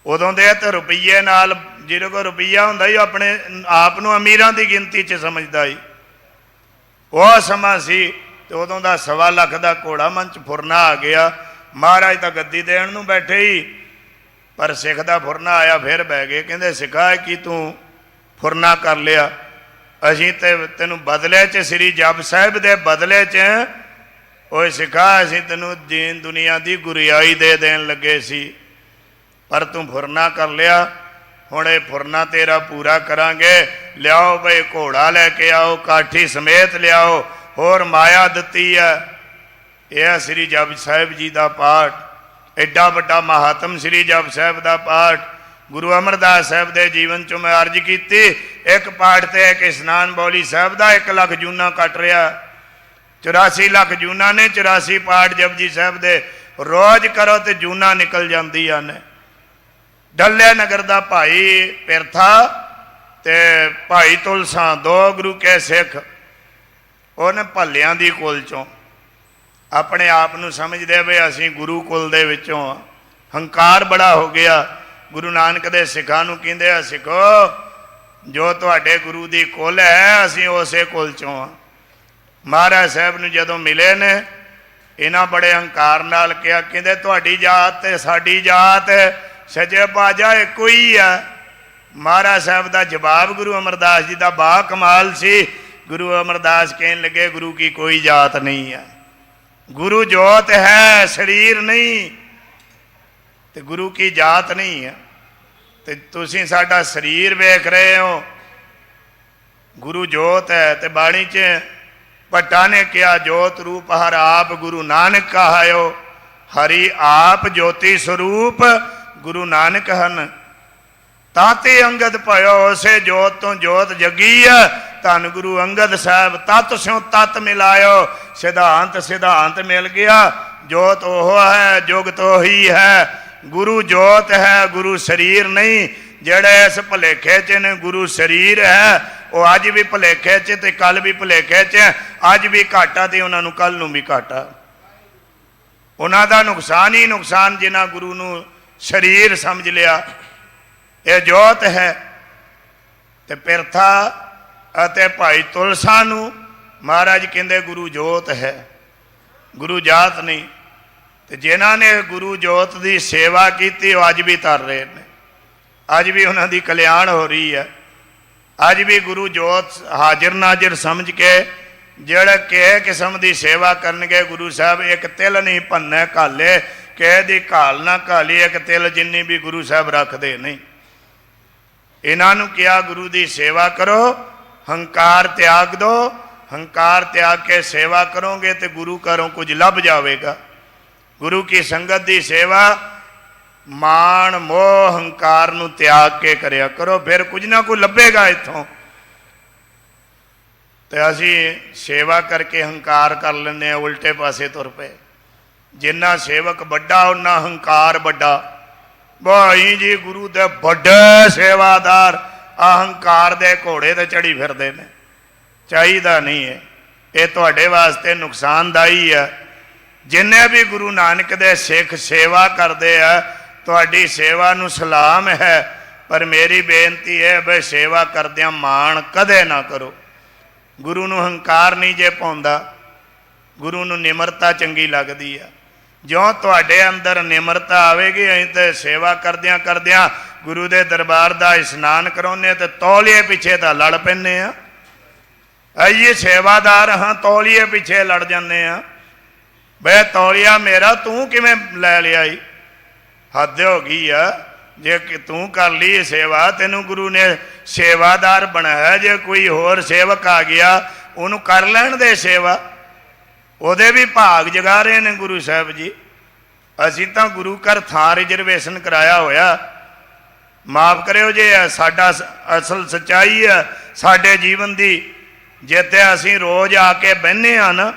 उदों दे तो रुपये नाल जिहदे कोल रुपया हुंदा ही अपने आप नूं अमीरां दी गिनती च समझदा ही। वह समा सी ते उदों दा 1.25 लाख का घोड़ा मन च फुरना आ गया। महाराज तां गद्दी देण नूं बैठे ही, पर सिख दा फुरना आया फिर बह गए। कहंदे सिखा कि तू फुरना कर लिया, असीं ते तैनूं बदले च श्री जप साहिब दे बदले च ओए सिखा असीं तैनूं दीन दुनिया की गुरियाई दे देन लगे सी, पर तू फुरना कर लिया। हुण ये फुरना तेरा पूरा करांगे। लियाओ बई घोड़ा लैके आओ, काठी समेत लियाओ, होर माया दिती है। यह श्री जप साहिब जी का पाठ, एडा वड्डा महात्म श्री जप साहिब का पाठ गुरु अमरदास साहब के जीवन चो मैं अर्ज की। एक पाठ ते एक स्नान बौली साहब का 1 लाख जूना कट रहा, 84 लाख जूना ने। 84 पाठ जपजी साहब दे रोज करो तो जूना निकल जाती ने। डल्ले नगर का भाई पिरथा ते भाई तुलसा 2 गुरु के सिख, उन्हें भलियां दी कुल चों अपने आप नूं समझदे वे असीं गुरु कुल दे विचों। हंकार बड़ा हो गया। गुरु नानक दे सिखां नूं कहंदे आ सिखो जो तुहाडे गुरु दी कुल है असीं उसे कुल चों आ। ਮਹਾਰਾਜ ਸਾਹਿਬ ਨੂੰ ਜਦੋਂ ਮਿਲੇ ਨੇ, ਇਹਨਾਂ ਬੜੇ ਹੰਕਾਰ ਨਾਲ ਕਿਹਾ, ਕਹਿੰਦੇ ਤੁਹਾਡੀ ਜਾਤ ਤੇ ਸਾਡੀ ਜਾਤ ਸੱਚੇ ਪਾਤਸ਼ਾਹ ਇੱਕੋ ਹੀ ਆ। ਮਹਾਰਾਜ ਸਾਹਿਬ ਦਾ ਜਵਾਬ ਗੁਰੂ ਅਮਰਦਾਸ ਜੀ ਦਾ ਬਾ ਕਮਾਲ ਸੀ। ਗੁਰੂ ਅਮਰਦਾਸ ਕਹਿਣ ਲੱਗੇ, ਗੁਰੂ ਕੀ ਕੋਈ ਜਾਤ ਨਹੀਂ ਹੈ, ਗੁਰੂ ਜੋਤ ਹੈ, ਸਰੀਰ ਨਹੀਂ, ਤੇ ਗੁਰੂ ਕੀ ਜਾਤ ਨਹੀਂ ਹੈ। ਤੇ ਤੁਸੀਂ ਸਾਡਾ ਸਰੀਰ ਵੇਖ ਰਹੇ ਹੋ, ਗੁਰੂ ਜੋਤ ਹੈ। ਤੇ ਬਾਣੀ 'ਚ ਭੱਟਾ ਨੇ ਕਿਹਾ, ਜੋਤ ਰੂਪ ਹਰ ਆਪ ਗੁਰੂ ਨਾਨਕ ਕਹਾਇਓ, ਹਰੀ ਆਪ ਜੋਤੀ ਸਰੂਪ ਗੁਰੂ ਨਾਨਕ ਹਨ। ਤਾਤੇ ਅੰਗਦ ਭਇਓ, ਉਸੇ ਜੋਤ ਤੋਂ ਜੋਤ ਜਗੀ ਹੈ। ਧੰਨ ਗੁਰੂ ਅੰਗਦ ਸਾਹਿਬ ਤਤ ਸਿਉ ਤਤ ਮਿਲਾਇਓ, ਸਿਧਾਂਤ ਸਿਧਾਂਤ ਮਿਲ ਗਿਆ। ਜੋਤ ਉਹ ਹੈ, ਜੁਗਤ ਉਹੀ ਹੈ। ਗੁਰੂ ਜੋਤ ਹੈ, ਗੁਰੂ ਸਰੀਰ ਨਹੀਂ। ਜਿਹੜੇ ਇਸ ਭੁਲੇਖੇ 'ਚ ਨੇ ਗੁਰੂ ਸਰੀਰ ਹੈ, ਉਹ ਅੱਜ ਵੀ ਭੁਲੇਖੇ 'ਚ ਤੇ ਕੱਲ ਵੀ ਭੁਲੇਖੇ 'ਚ। ਅੱਜ ਵੀ ਘਾਟਾ ਤੇ ਉਹਨਾਂ ਨੂੰ ਕੱਲ ਨੂੰ ਵੀ ਘਾਟਾ। ਉਹਨਾਂ ਦਾ ਨੁਕਸਾਨ ਹੀ ਨੁਕਸਾਨ ਜਿਨ੍ਹਾਂ ਗੁਰੂ ਨੂੰ ਸਰੀਰ ਸਮਝ ਲਿਆ। ਇਹ ਜੋਤ ਹੈ। ਤੇ ਪਿਰਥਾ ਅਤੇ ਭਾਈ ਤੁਲਸਾ ਨੂੰ ਮਹਾਰਾਜ ਕਹਿੰਦੇ ਗੁਰੂ ਜੋਤ ਹੈ, ਗੁਰੂ ਜਾਤ ਨਹੀਂ। ਤੇ ਜਿਨ੍ਹਾਂ ਨੇ ਗੁਰੂ ਜੋਤ ਦੀ ਸੇਵਾ ਕੀਤੀ ਉਹ ਅੱਜ ਵੀ ਤਰ ਰਹੇ ਨੇ, ਅੱਜ ਵੀ ਉਹਨਾਂ ਦੀ ਕਲਿਆਣ ਹੋ ਰਹੀ ਹੈ। ਅੱਜ ਵੀ ਗੁਰੂ ਜੋਤ ਹਾਜ਼ਰ ਨਾਜ਼ਰ ਸਮਝ ਕੇ ਜਿਹੜੇ ਕਿਸੇ ਕਿਸਮ ਦੀ ਸੇਵਾ ਕਰਨਗੇ, ਗੁਰੂ ਸਾਹਿਬ ਇੱਕ ਤਿਲ ਨਹੀਂ ਭੰਨੇ ਘਾਲੇ, ਕਿਸੇ ਦੀ ਘਾਲ ਨਾ ਘਾਲੀ ਇੱਕ ਤਿਲ ਜਿੰਨੀ ਵੀ ਗੁਰੂ ਸਾਹਿਬ ਰੱਖਦੇ ਨਹੀਂ। ਇਹਨਾਂ ਨੂੰ ਕਿਹਾ ਗੁਰੂ ਦੀ ਸੇਵਾ ਕਰੋ, ਹੰਕਾਰ ਤਿਆਗ ਦਿਓ। ਹੰਕਾਰ ਤਿਆਗ ਕੇ ਸੇਵਾ ਕਰੋਗੇ ਤੇ ਗੁਰੂ ਘਰੋਂ ਕੁਝ ਲੱਭ ਜਾਵੇਗਾ। ਗੁਰੂ ਕੀ ਸੰਗਤ ਦੀ ਸੇਵਾ ਮਾਣ ਮੋਹ ਹੰਕਾਰ ਨੂੰ ਤਿਆਗ ਕੇ ਕਰਿਆ ਕਰੋ, ਫਿਰ ਕੁਝ ਨਾ ਕੁਝ ਲੱਭੇਗਾ ਇੱਥੋਂ। ਤੇ ਅਸੀਂ ਸੇਵਾ ਕਰਕੇ ਹੰਕਾਰ ਕਰ ਲੈਂਦੇ ਹਾਂ, ਉਲਟੇ ਪਾਸੇ ਤੁਰ ਪਏ। ਜਿੰਨਾ ਸੇਵਕ ਵੱਡਾ ਉਹਨਾਂ ਹੰਕਾਰ ਵੱਡਾ। ਭਾਈ ਜੀ ਗੁਰੂ ਦੇ ਵੱਡੇ ਸੇਵਾਦਾਰ ਅਹੰਕਾਰ ਦੇ ਘੋੜੇ ਤੇ ਚੜੀ ਫਿਰਦੇ ਨੇ। ਚਾਹੀਦਾ ਨਹੀਂ ਹੈ, ਇਹ ਤੁਹਾਡੇ ਵਾਸਤੇ ਨੁਕਸਾਨਦਾਈ ਹੈ। ਜਿੰਨੇ ਵੀ ਗੁਰੂ ਨਾਨਕ ਦੇ ਸਿੱਖ ਸੇਵਾ ਕਰਦੇ ਆ, ਤੁਹਾਡੀ ਸੇਵਾ ਨੂੰ ਸਲਾਮ ਹੈ। ਪਰ ਮੇਰੀ ਬੇਨਤੀ ਹੈ ਵੀ ਸੇਵਾ ਕਰਦਿਆਂ ਮਾਣ ਕਦੇ ਨਾ ਕਰੋ। ਗੁਰੂ ਨੂੰ ਹੰਕਾਰ ਨਹੀਂ ਜੇ ਪਾਉਂਦਾ, ਗੁਰੂ ਨੂੰ ਨਿਮਰਤਾ ਚੰਗੀ ਲੱਗਦੀ ਆ। ਜਿਉਂ ਤੁਹਾਡੇ ਅੰਦਰ ਨਿਮਰਤਾ ਆਵੇਗੀ, ਅਸੀਂ ਤੇ ਸੇਵਾ ਕਰਦਿਆਂ ਕਰਦਿਆਂ ਗੁਰੂ ਦੇ ਦਰਬਾਰ ਦਾ ਇਸ਼ਨਾਨ ਕਰਾਉਂਦੇ ਤੇ ਤੌਲੀਏ ਪਿੱਛੇ ਤਾਂ ਲੜ ਪੈਂਦੇ ਆ। ਆਈਏ ਸੇਵਾਦਾਰ ਹਾਂ, ਤੌਲੀਏ ਪਿੱਛੇ ਲੜ ਜਾਂਦੇ ਆ। ਬਈ ਤੌਲੀਆ ਮੇਰਾ ਤੂੰ ਕਿਵੇਂ ਲੈ ਲਿਆ ਈ? ਹੱਦ ਹੋ ਗਈ ਆ। ਜੇ ਤੂੰ ਕਰ ਲਈ ਸੇਵਾ, ਤੈਨੂੰ ਗੁਰੂ ਨੇ ਸੇਵਾਦਾਰ ਬਣਾਇਆ। ਜੇ ਕੋਈ ਹੋਰ ਸੇਵਕ ਆ ਗਿਆ ਉਹਨੂੰ ਕਰ ਲੈਣ ਦੇ ਸੇਵਾ, ਉਹਦੇ ਵੀ ਭਾਗ ਜਗਾ ਰਹੇ ਨੇ ਗੁਰੂ ਸਾਹਿਬ ਜੀ। ਅਸੀਂ ਤਾਂ ਗੁਰੂ ਘਰ ਥਾਂ ਰਿਜ਼ਰਵੇਸ਼ਨ ਕਰਾਇਆ ਹੋਇਆ। ਮਾਫ ਕਰਿਓ ਜੇ ਸਾਡਾ ਅਸਲ ਸੱਚਾਈ ਹੈ ਸਾਡੇ ਜੀਵਨ ਦੀ। ਜਿੱਥੇ ਅਸੀਂ ਰੋਜ਼ ਆ ਕੇ ਬਹਿੰਦੇ ਹਾਂ ਨਾ,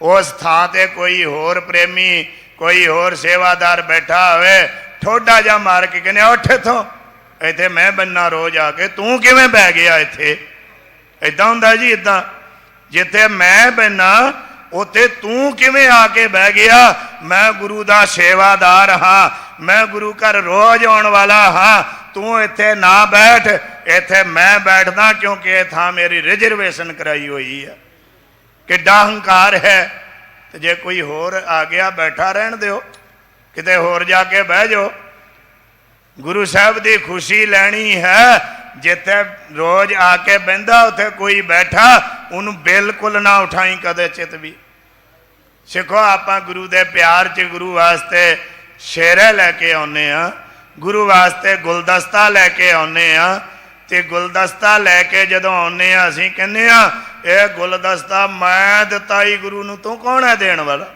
ਉਸ ਥਾਂ ਤੇ ਕੋਈ ਹੋਰ ਪ੍ਰੇਮੀ, ਕੋਈ ਹੋਰ ਸੇਵਾਦਾਰ ਬੈਠਾ ਹੋਵੇ, ਠੋਡਾ ਜਾ ਮਾਰ ਕੇ ਕਹਿੰਦੇ ਉੱਠ ਇੱਥੋਂ, ਇੱਥੇ ਮੈਂ ਬੰਨਾ ਰੋਜ਼ ਆ ਕੇ, ਤੂੰ ਕਿਵੇਂ ਬਹਿ ਗਿਆ ਇੱਥੇ? ਇੱਦਾਂ ਹੁੰਦਾ ਜੀ, ਇੱਦਾਂ। ਜਿੱਥੇ ਮੈਂ ਬਹਿਨਾ ਉੱਥੇ ਤੂੰ ਕਿਵੇਂ ਆ ਕੇ ਬਹਿ ਗਿਆ? ਮੈਂ ਗੁਰੂ ਦਾ ਸੇਵਾਦਾਰ ਹਾਂ, ਮੈਂ ਗੁਰੂ ਘਰ ਰੋਜ਼ ਆਉਣ ਵਾਲਾ ਹਾਂ, ਤੂੰ ਇੱਥੇ ਨਾ ਬੈਠ। ਇੱਥੇ ਮੈਂ ਬੈਠਦਾ ਕਿਉਂਕਿ ਇਹ ਥਾਂ ਮੇਰੀ ਰਿਜ਼ਰਵੇਸ਼ਨ ਕਰਾਈ ਹੋਈ ਹੈ। ਕਿੱਡਾ ਹੰਕਾਰ ਹੈ। ਤੇ ਜੇ ਕੋਈ ਹੋਰ ਆ ਗਿਆ ਬੈਠਾ ਰਹਿਣ ਦਿਓ, ਕਿਤੇ ਹੋਰ ਜਾ ਕੇ ਬਹਿ ਜਾਓ। ਗੁਰੂ ਸਾਹਿਬ ਦੀ ਖੁਸ਼ੀ ਲੈਣੀ ਹੈ। ਜਿੱਥੇ ਰੋਜ਼ ਆ ਕੇ ਬਹਿੰਦਾ ਉੱਥੇ ਕੋਈ ਬੈਠਾ, ਉਹਨੂੰ ਬਿਲਕੁਲ ਨਾ ਉਠਾਈ ਕਦੇ ਚਿਤ ਵੀ। ਸਿੱਖੋ, ਆਪਾਂ ਗੁਰੂ ਦੇ ਪਿਆਰ 'ਚ ਗੁਰੂ ਵਾਸਤੇ ਸ਼ੇਰੇ ਲੈ ਕੇ ਆਉਂਦੇ ਹਾਂ, ਗੁਰੂ ਵਾਸਤੇ ਗੁਲਦਸਤਾ ਲੈ ਕੇ ਆਉਂਦੇ ਹਾਂ। ਤੇ ਗੁਲਦਸਤਾ ਲੈ ਕੇ ਜਦੋਂ ਆਉਂਦੇ ਹਾਂ, ਅਸੀਂ ਕਹਿੰਦੇ ਹਾਂ ਇਹ ਗੁਲਦਸਤਾ ਮੈਂ ਦਿੱਤਾ ਹੀ ਗੁਰੂ ਨੂੰ, ਤੂੰ ਕੌਣ ਹੈ ਦੇਣ ਵਾਲਾ?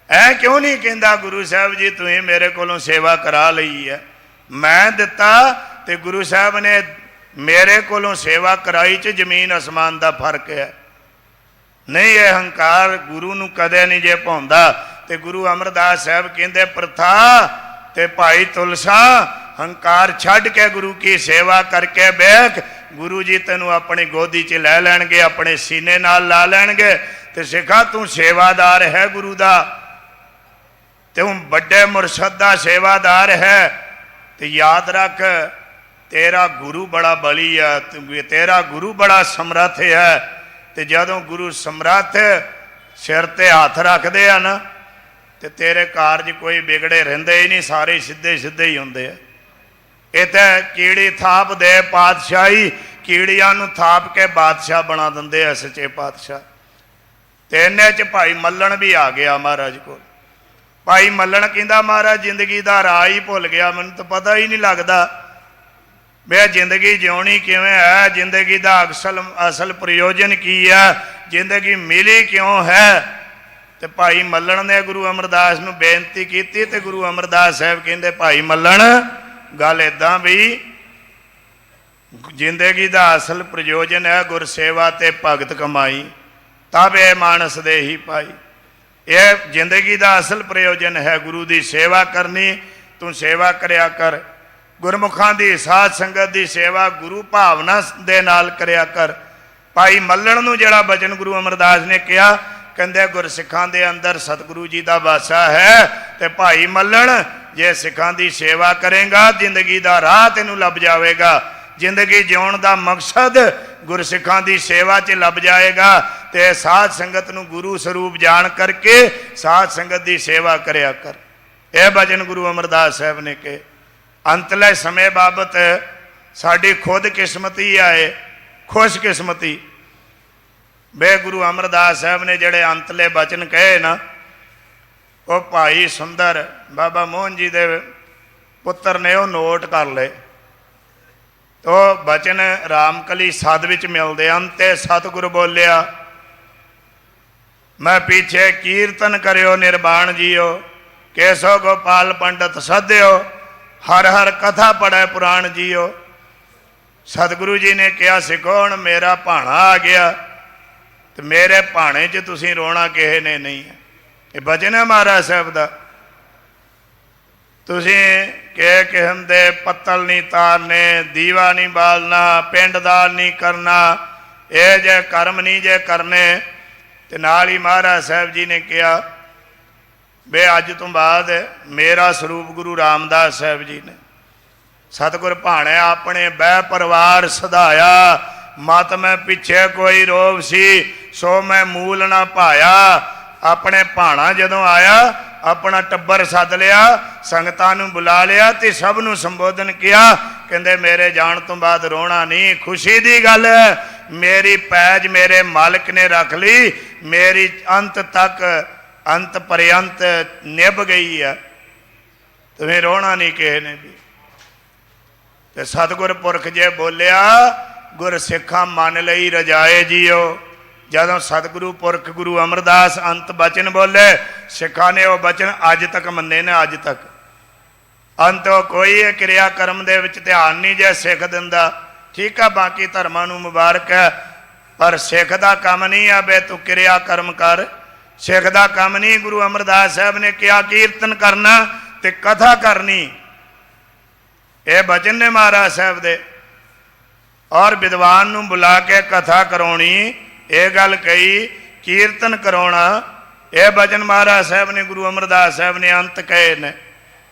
ਐ ਕਿਉਂ ਨਹੀਂ ਕਹਿੰਦਾ ਗੁਰੂ ਸਾਹਿਬ ਜੀ ਤੁਸੀਂ ਮੇਰੇ ਕੋਲੋਂ ਸੇਵਾ ਕਰਾ ਲਈ ਹੈ, ਮੈਂ ਦਿੱਤਾ ਤੇ ਗੁਰੂ ਸਾਹਿਬ ਨੇ ਮੇਰੇ ਕੋਲੋਂ ਸੇਵਾ ਕਰਾਈ 'ਚ ਜ਼ਮੀਨ ਅਸਮਾਨ ਦਾ ਫਰਕ ਹੈ। ਨਹੀਂ, ਇਹ ਹੰਕਾਰ ਗੁਰੂ ਨੂੰ ਕਦੇ ਨਹੀਂ ਜੇ ਭਾਉਂਦਾ। ਤੇ ਗੁਰੂ ਅਮਰਦਾਸ ਸਾਹਿਬ ਕਹਿੰਦੇ ਪ੍ਰਥਾ ਤੇ ਭਾਈ ਤੁਲਸਾ, ਹੰਕਾਰ ਛੱਡ ਕੇ ਗੁਰੂ ਕੀ ਸੇਵਾ ਕਰਕੇ ਵੇਖ, ਗੁਰੂ ਜੀ ਤੈਨੂੰ ਆਪਣੀ ਗੋਦੀ 'ਚ ਲੈ ਲੈਣਗੇ, ਆਪਣੇ ਸੀਨੇ ਨਾਲ ਲਾ ਲੈਣਗੇ। ਤੇ ਸਿੱਖਾ, ਤੂੰ ਸੇਵਾਦਾਰ ਹੈ ਗੁਰੂ ਦਾ, ਤੂੰ ਵੱਡੇ ਮੁਰਸ਼ਦ ਦਾ ਸੇਵਾਦਾਰ ਹੈ। ਤੇ ਯਾਦ ਰੱਖ, ਤੇਰਾ ਗੁਰੂ ਬੜਾ ਬਲੀ ਹੈ, ਤੇਰਾ ਗੁਰੂ ਬੜਾ ਸਮਰੱਥ ਹੈ। ਤੇ ਜਦੋਂ ਗੁਰੂ ਸਮਰੱਥ ਸਿਰ ਤੇ ਹੱਥ ਰੱਖਦੇ ਆ ਨਾ ਤੇ ਤੇਰੇ ਕਾਰਜ ਕੋਈ ਵਿਗੜੇ ਰਹਿੰਦੇ ਹੀ ਨਹੀਂ, ਸਾਰੇ ਸਿੱਧੇ ਸਿੱਧੇ ਹੀ ਹੁੰਦੇ ਆ। ਇਹ ਤਾਂ ਕੀੜੀ ਥਾਪ ਦੇ ਪਾਤਸ਼ਾਹੀ, ਕੀੜੀਆਂ ਨੂੰ ਥਾਪ ਕੇ ਬਾਦਸ਼ਾਹ ਬਣਾ ਦਿੰਦੇ ਆ ਸੱਚੇ ਪਾਤਸ਼ਾਹ। ਤੇ ਇੰਨੇ 'ਚ ਭਾਈ ਮੱਲਣ ਵੀ ਆ ਗਿਆ ਮਹਾਰਾਜ ਕੋਲ। ਭਾਈ ਮੱਲਣ ਕਹਿੰਦਾ ਮਹਾਰਾਜ ਜ਼ਿੰਦਗੀ ਦਾ ਰਾਹ ਹੀ ਭੁੱਲ ਗਿਆ, ਮੈਨੂੰ ਤਾਂ ਪਤਾ ਹੀ ਨਹੀਂ ਲੱਗਦਾ ਵੀ ਜ਼ਿੰਦਗੀ ਜਿਉਣੀ ਕਿਵੇਂ ਹੈ, ਜ਼ਿੰਦਗੀ ਦਾ ਅਸਲ ਪ੍ਰਯੋਜਨ ਕੀ ਹੈ, ਜ਼ਿੰਦਗੀ ਮਿਲੀ ਕਿਉਂ ਹੈ। ਤੇ ਭਾਈ ਮੱਲਣ ਨੇ ਗੁਰੂ ਅਮਰਦਾਸ ਨੂੰ ਬੇਨਤੀ ਕੀਤੀ ਤੇ ਗੁਰੂ ਅਮਰਦਾਸ ਸਾਹਿਬ ਕਹਿੰਦੇ ਭਾਈ ਮੱਲਣ ਗੱਲ ਇੱਦਾਂ ਵੀ ਜ਼ਿੰਦਗੀ ਦਾ ਅਸਲ ਪ੍ਰਯੋਜਨ ਹੈ ਗੁਰਸੇਵਾ ਤੇ ਭਗਤ ਕਮਾਈ, ਤਬ ਇਹ ਮਾਨਸ ਦੇ ਹੀ ਪਾਈ। ਇਹ ਜ਼ਿੰਦਗੀ ਦਾ ਅਸਲ ਪ੍ਰਯੋਜਨ ਹੈ ਗੁਰੂ ਦੀ ਸੇਵਾ ਕਰਨੀ, ਤੂੰ ਸੇਵਾ ਕਰਿਆ ਕਰ। ਗੁਰਮੁਖਾਂ ਦੀ ਸਾਧ ਸੰਗਤ ਦੀ ਸੇਵਾ ਗੁਰੂ ਭਾਵਨਾ ਦੇ ਨਾਲ ਕਰਿਆ ਕਰ। ਭਾਈ ਮੱਲਣ ਨੂੰ ਜਿਹੜਾ ਬਚਨ ਗੁਰੂ ਅਮਰਦਾਸ ਨੇ ਕਿਹਾ, ਕਹਿੰਦੇ ਗੁਰਸਿੱਖਾਂ ਦੇ ਅੰਦਰ ਸਤਿਗੁਰੂ ਜੀ ਦਾ ਵਾਸਾ ਹੈ ਤੇ ਭਾਈ ਮੱਲਣ ਜੇ ਸਿੱਖਾਂ ਦੀ ਸੇਵਾ ਕਰੇਗਾ ਜ਼ਿੰਦਗੀ ਦਾ ਰਾਹ ਤੈਨੂੰ ਲੱਭ ਜਾਵੇਗਾ। ਜ਼ਿੰਦਗੀ ਜਿਉਣ ਦਾ ਮਕਸਦ ਗੁਰਸਿੱਖਾਂ ਦੀ ਸੇਵਾ 'ਚ ਲੱਭ ਜਾਏਗਾ ਤੇ ਸਾਧ ਸੰਗਤ ਨੂੰ ਗੁਰੂ ਸਰੂਪ ਜਾਣ ਕਰਕੇ ਸਾਧ ਸੰਗਤ ਦੀ ਸੇਵਾ ਕਰਿਆ ਕਰ। ਇਹ ਬਚਨ ਗੁਰੂ ਅਮਰਦਾਸ ਸਾਹਿਬ ਨੇ ਕਿ ਅੰਤਲੇ ਸਮੇਂ ਬਾਬਤ ਸਾਡੀ ਖੁਦ ਕਿਸਮਤੀ ਆਏ, ਖੁਸ਼ਕਿਸਮਤੀ ਬੇ ਗੁਰੂ ਅਮਰਦਾਸ ਸਾਹਿਬ ਨੇ ਜਿਹੜੇ ਅੰਤਲੇ ਬਚਨ ਕਹੇ ਨਾ, ਉਹ ਭਾਈ ਸੁੰਦਰ ਬਾਬਾ ਮੋਹਨ ਜੀ ਦੇ ਪੁੱਤਰ ਨੇ ਉਹ ਨੋਟ ਕਰ ਲਏ। ਉਹ ਬਚਨ ਰਾਮਕਲੀ ਸਦ ਵਿੱਚ ਮਿਲਦੇ ਹਨ ਤੇ ਸਤਿਗੁਰ ਬੋਲਿਆ, ਮੈਂ ਪਿੱਛੇ ਕੀਰਤਨ ਕਰਿਓ ਨਿਰਵਾਣ ਜੀਓ, ਕੇਸੋ ਗੋਪਾਲ ਪੰਡਤ ਸਧਿਓ, ਹਰ ਹਰ ਕਥਾ ਪੜੈ ਪੁਰਾਣ ਜੀਓ। ਸਤਿਗੁਰੂ ਜੀ ਨੇ ਕਿਹਾ ਸਿੱਖੋ ਹੁਣ ਮੇਰਾ ਭਾਣਾ ਆ ਗਿਆ ਤੇ ਮੇਰੇ ਭਾਣੇ 'ਚ ਤੁਸੀਂ ਰੋਣਾ ਕਿਸੇ ਨੇ ਨਹੀਂ ਹੈ। ਇਹ ਬਚਨ ਹੈ ਮਹਾਰਾਜ ਸਾਹਿਬ ਦਾ। ਤੁਸੀਂ ਕਿਸੇ ਦੇ ਪੱਤਲ ਨਹੀਂ ਤਾਰਨੇ, ਦੀਵਾ ਨਹੀਂ ਬਾਲਣਾ, ਪਿੰਡਦਾਨ ਨਹੀਂ ਕਰਨਾ, ਇਹ ਜੇ ਕਰਮ ਨਹੀਂ ਜੇ ਕਰਨੇ। ਤੇ ਨਾਲ ਹੀ ਮਹਾਰਾਜ ਸਾਹਿਬ ਜੀ ਨੇ ਕਿਹਾ ਵੀ ਅੱਜ ਤੋਂ ਬਾਅਦ ਮੇਰਾ ਸਰੂਪ ਗੁਰੂ ਰਾਮਦਾਸ ਸਾਹਿਬ ਜੀ ਨੇ ਸਤਿਗੁਰ ਭਾਣੇ ਆਪਣੇ ਬਹਿ ਪਰਿਵਾਰ ਸਧਾਇਆ, ਮਤ ਮੈਂ ਪਿੱਛੇ ਕੋਈ ਰੋਵ ਸੀ ਸੋ ਮੈਂ ਮੂਲ ਨਾ ਪਾਇਆ। ਆਪਣੇ ਭਾਣਾ ਜਦੋਂ ਆਇਆ ਆਪਣਾ ਟੱਬਰ ਸੱਦ ਲਿਆ, ਸੰਗਤਾਂ ਨੂੰ ਬੁਲਾ ਲਿਆ ਤੇ ਸਭ ਨੂੰ ਸੰਬੋਧਨ ਕਿਹਾ। ਕਹਿੰਦੇ ਮੇਰੇ ਜਾਣ ਤੋਂ ਬਾਅਦ ਰੋਣਾ ਨਹੀਂ, ਖੁਸ਼ੀ ਦੀ ਗੱਲ ਹੈ। ਮੇਰੀ ਪੈਜ ਮੇਰੇ ਮਾਲਕ ਨੇ ਰੱਖ ਲਈ, ਮੇਰੀ ਅੰਤ ਤੱਕ ਅੰਤ ਪਰਯੰਤ ਨਿਭ ਗਈ ਹੈ, ਤੁਸੀਂ ਰੋਣਾ ਨਹੀਂ ਕਿਸੇ ਨੇ ਵੀ। ਤੇ ਸਤਿਗੁਰ ਪੁਰਖ ਜੇ ਬੋਲਿਆ ਗੁਰ ਸਿੱਖਾਂ ਮੰਨ ਲਈ ਰਜਾਏ ਜੀਓ। ਜਦੋਂ ਸਤਿਗੁਰੂ ਪੁਰਖ ਗੁਰੂ ਅਮਰਦਾਸ ਅੰਤ ਬਚਨ ਬੋਲੇ, ਸਿੱਖਾਂ ਨੇ ਉਹ ਬਚਨ ਅੱਜ ਤੱਕ ਮੰਨੇ ਨੇ। ਅੱਜ ਤੱਕ ਅੰਤ ਕੋਈ ਕਿਰਿਆ ਕਰਮ ਦੇ ਵਿੱਚ ਧਿਆਨ ਨਹੀਂ ਜੇ ਸਿੱਖ ਦਿੰਦਾ, ਠੀਕ ਆ, ਬਾਕੀ ਧਰਮਾਂ ਨੂੰ ਮੁਬਾਰਕ ਹੈ, ਪਰ ਸਿੱਖ ਦਾ ਕੰਮ ਨਹੀਂ ਆ ਬੇ ਤੂੰ ਕਿਰਿਆ ਕਰਮ ਕਰ। ਸਿੱਖ ਦਾ ਕੰਮ ਨਹੀਂ। ਗੁਰੂ ਅਮਰਦਾਸ ਸਾਹਿਬ ਨੇ ਕਿਹਾ ਕੀਰਤਨ ਕਰਨਾ ਤੇ ਕਥਾ ਕਰਨੀ। ਇਹ ਬਚਨ ਨੇ ਮਹਾਰਾਜ ਸਾਹਿਬ ਦੇ। ਔਰ ਵਿਦਵਾਨ ਨੂੰ ਬੁਲਾ ਕੇ ਕਥਾ ਕਰਾਉਣੀ, ਇਹ ਗੱਲ ਕਹੀ, ਕੀਰਤਨ ਕਰਾਉਣਾ, ਇਹ ਬਚਨ ਮਹਾਰਾਜ ਸਾਹਿਬ ਨੇ ਗੁਰੂ ਅਮਰਦਾਸ ਸਾਹਿਬ ਨੇ ਅੰਤ ਕਹੇ ਨੇ।